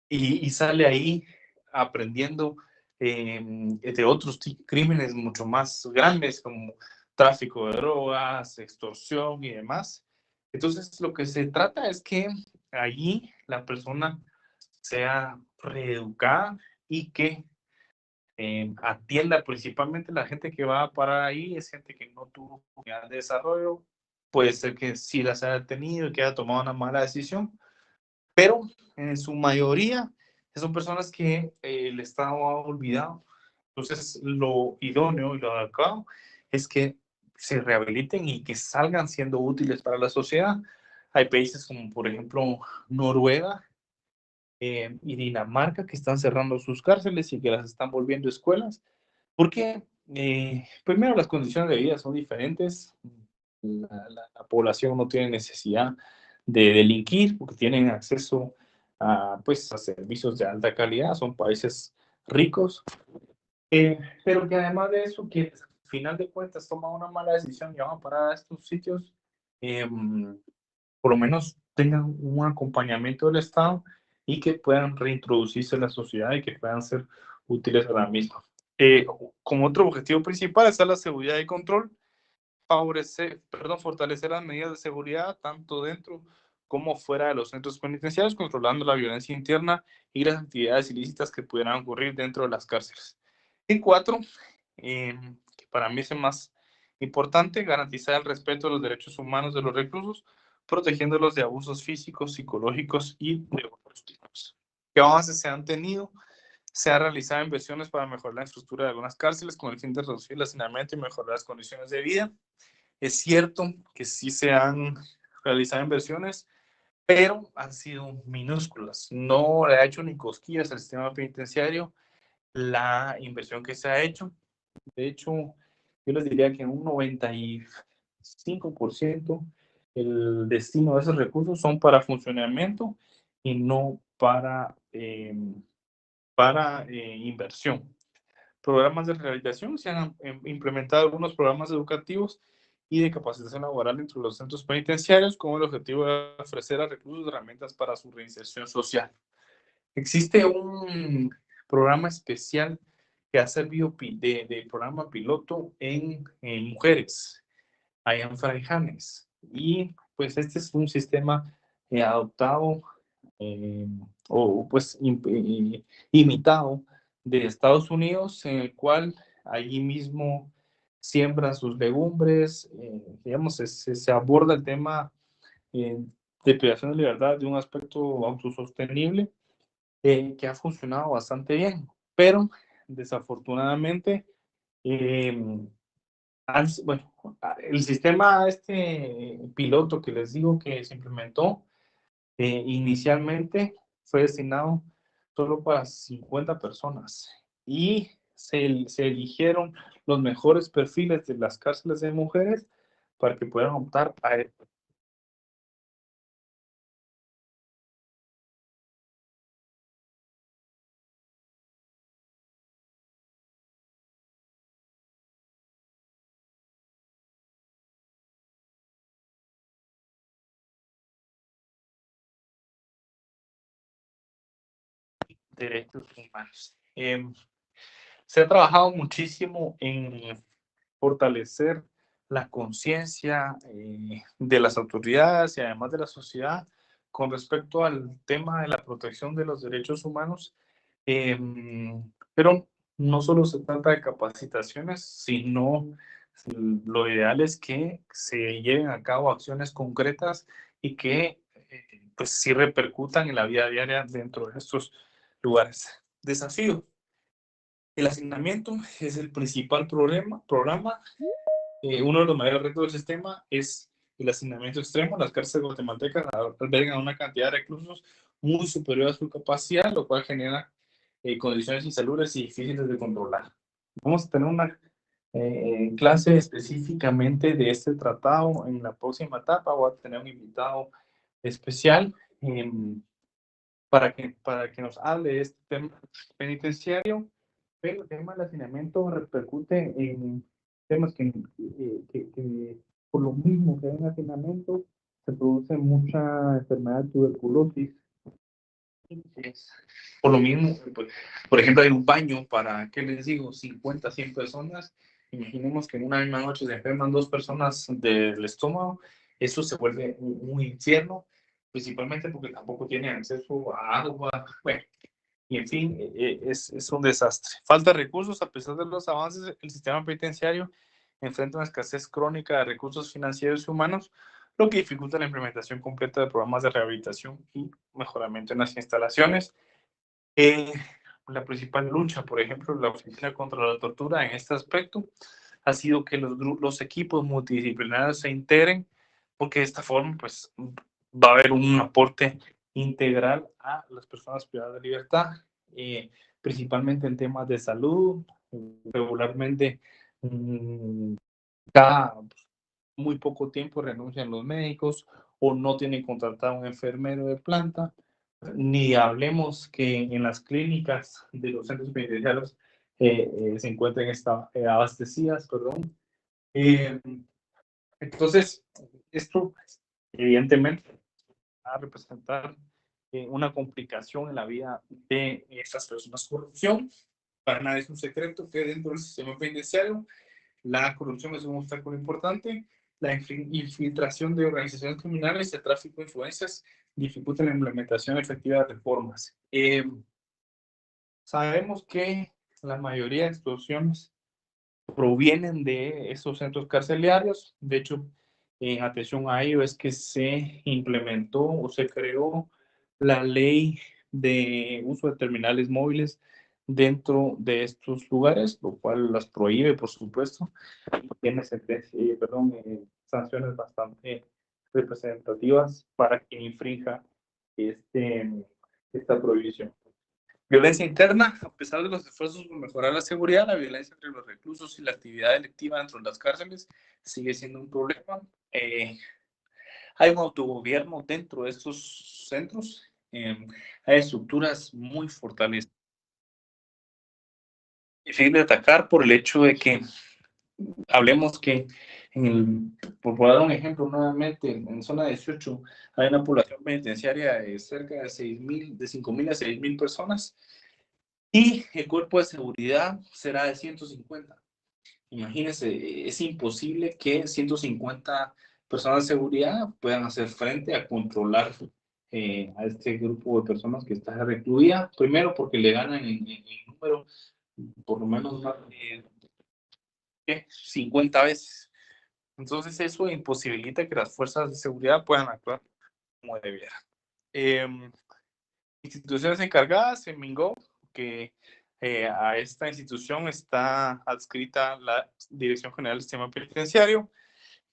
y sale ahí aprendiendo de otros crímenes mucho más grandes como tráfico de drogas, extorsión y demás. Entonces, lo que se trata es que allí la persona sea reeducada y que atienda principalmente la gente que va a parar ahí, es gente que no tuvo oportunidad de desarrollo, puede ser que sí las haya tenido y que haya tomado una mala decisión, pero en su mayoría son personas que el Estado ha olvidado. Entonces, lo idóneo y lo adecuado es que se rehabiliten y que salgan siendo útiles para la sociedad. Hay países como, por ejemplo, Noruega y Dinamarca, que están cerrando sus cárceles y que las están volviendo escuelas, porque primero las condiciones de vida son diferentes. La población no tiene necesidad de delinquir porque tienen acceso pues, a servicios de alta calidad, son países ricos, pero que además de eso, que al final de cuentas toman una mala decisión y van a parar a estos sitios, por lo menos tengan un acompañamiento del Estado y que puedan reintroducirse en la sociedad y que puedan ser útiles a la misma. Como otro objetivo principal está la seguridad y control, fortalecer las medidas de seguridad tanto dentro como fuera de los centros penitenciarios, controlando la violencia interna y las actividades ilícitas que pudieran ocurrir dentro de las cárceles. Y 4, que para mí es el más importante, garantizar el respeto de los derechos humanos de los reclusos, protegiéndolos de abusos físicos, psicológicos y de otros tipos. ¿Qué avances se han tenido? Se han realizado inversiones para mejorar la infraestructura de algunas cárceles con el fin de reducir el hacinamiento y mejorar las condiciones de vida. Es cierto que sí se han realizado inversiones, pero han sido minúsculas. No le ha hecho ni cosquillas al sistema penitenciario la inversión que se ha hecho. De hecho, yo les diría que un 95% el destino de esos recursos son para funcionamiento y no para inversión. Programas de rehabilitación, se han implementado algunos programas educativos y de capacitación laboral dentro de los centros penitenciarios con el objetivo de ofrecer a reclusos herramientas para su reinserción social. Existe un programa especial que ha servido de programa piloto en mujeres, allá en Fraijanes. Y pues este es un sistema adoptado eh, o pues imitado de Estados Unidos, en el cual allí mismo siembran sus legumbres, digamos, se aborda el tema de privación de libertad de un aspecto autosostenible que ha funcionado bastante bien, pero desafortunadamente, bueno, el sistema este piloto que les digo que se implementó inicialmente fue destinado solo para 50 personas y se eligieron los mejores perfiles de las cárceles de mujeres para que puedan optar a derechos humanos. Se ha trabajado muchísimo en fortalecer la conciencia de las autoridades y además de la sociedad con respecto al tema de la protección de los derechos humanos, eh, pero no solo se trata de capacitaciones, sino lo ideal es que se lleven a cabo acciones concretas y que pues sí repercutan en la vida diaria dentro de estos lugares. Desafío. El hacinamiento es el principal programa. Uno de los mayores retos del sistema es el hacinamiento extremo. Las cárceles guatemaltecas albergan una cantidad de reclusos muy superior a su capacidad, lo cual genera condiciones insalubres y difíciles de controlar. Vamos a tener una clase específicamente de este tratado en la próxima etapa. Voy a tener un invitado especial para que nos hable de este tema penitenciario, pero el tema del hacinamiento repercute en temas que por lo mismo que hay un hacinamiento, se produce mucha enfermedad de tuberculosis. Por lo mismo, pues, por ejemplo, hay un baño para, ¿qué les digo? 50, 100 personas. Imaginemos que en una misma noche se enferman 2 personas del estómago. Eso se vuelve un infierno, principalmente porque tampoco tienen acceso a agua. Bueno, y en fin, es un desastre. Falta de recursos. A pesar de los avances, el sistema penitenciario enfrenta una escasez crónica de recursos financieros y humanos, lo que dificulta la implementación completa de programas de rehabilitación y mejoramiento en las instalaciones. Eh, la principal lucha, por ejemplo, la Oficina contra la Tortura en este aspecto ha sido que los equipos multidisciplinarios se integren, porque de esta forma pues, va a haber un aporte integral a las personas privadas de libertad, principalmente en temas de salud. Regularmente, cada muy poco tiempo renuncian los médicos o no tienen contratado un enfermero de planta, ni hablemos que en las clínicas de los centros penitenciarios se encuentran abastecidas, perdón. Eh, entonces, esto evidentemente va a representar una complicación en la vida de estas personas. Corrupción, para nadie es un secreto que dentro del sistema penitenciario la corrupción es un obstáculo importante. La infiltración de organizaciones criminales y el tráfico de influencias dificulta la implementación efectiva de reformas. Sabemos que la mayoría de explosiones provienen de esos centros carcelarios. De hecho, en atención a ello es que se implementó o se creó la ley de uso de terminales móviles dentro de estos lugares, lo cual las prohíbe, por supuesto, y tiene sanciones bastante representativas para quien infrinja esta prohibición. Violencia interna. A pesar de los esfuerzos por mejorar la seguridad, la violencia entre los reclusos y la actividad delictiva dentro de las cárceles sigue siendo un problema. Hay un autogobierno dentro de estos centros. Hay estructuras muy fortalecidas. Difícil de atacar por el hecho de que hablemos que por dar un ejemplo nuevamente, en zona 18 hay una población penitenciaria de cerca de 5.000 a 6.000 personas y el cuerpo de seguridad será de 150. Imagínense, es imposible que 150 personas de seguridad puedan hacer frente a controlar a este grupo de personas que está recluida, primero porque le ganan en número por lo menos más de 50 veces. Entonces eso imposibilita que las fuerzas de seguridad puedan actuar como debieran. Instituciones encargadas en Mingo, que a esta institución está adscrita la Dirección General del Sistema Penitenciario,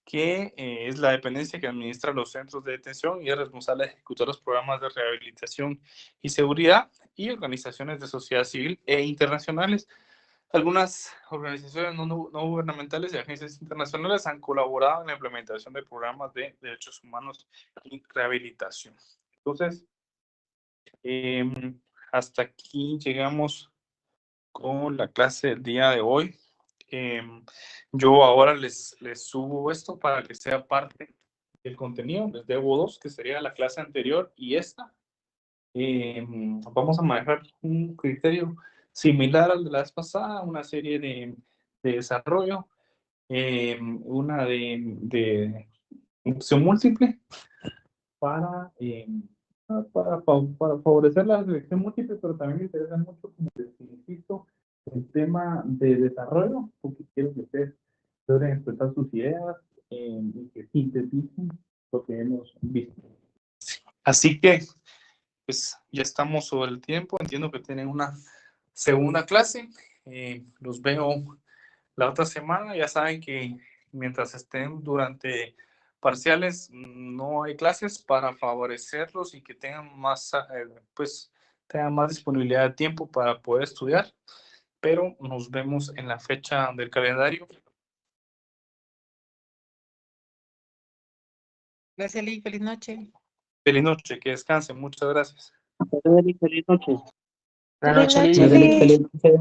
que es la dependencia que administra los centros de detención y es responsable de ejecutar los programas de rehabilitación y seguridad y organizaciones de sociedad civil e internacionales. Algunas organizaciones no gubernamentales y agencias internacionales han colaborado en la implementación de programas de derechos humanos y rehabilitación. Entonces, hasta aquí llegamos con la clase del día de hoy. Yo ahora les subo esto para que sea parte del contenido. Les debo dos, que sería la clase anterior y esta. Vamos a manejar un criterio similar al de la vez pasada, una serie de desarrollo, una de opción múltiple para favorecer la selección múltiple, pero también me interesa mucho, como les insisto, el tema de desarrollo, porque quiero que ustedes logren expresar sus ideas y que sinteticen lo que hemos visto. Así que, pues ya estamos sobre el tiempo. Entiendo que tienen una segunda clase. Los veo la otra semana. Ya saben que mientras estén durante parciales no hay clases para favorecerlos y que tengan más, tengan más disponibilidad de tiempo para poder estudiar. Pero nos vemos en la fecha del calendario. Gracias, Lee. Feliz noche. Feliz noche, que descansen. Muchas gracias. Feliz noche. Feliz noche, Lee. Feliz noche.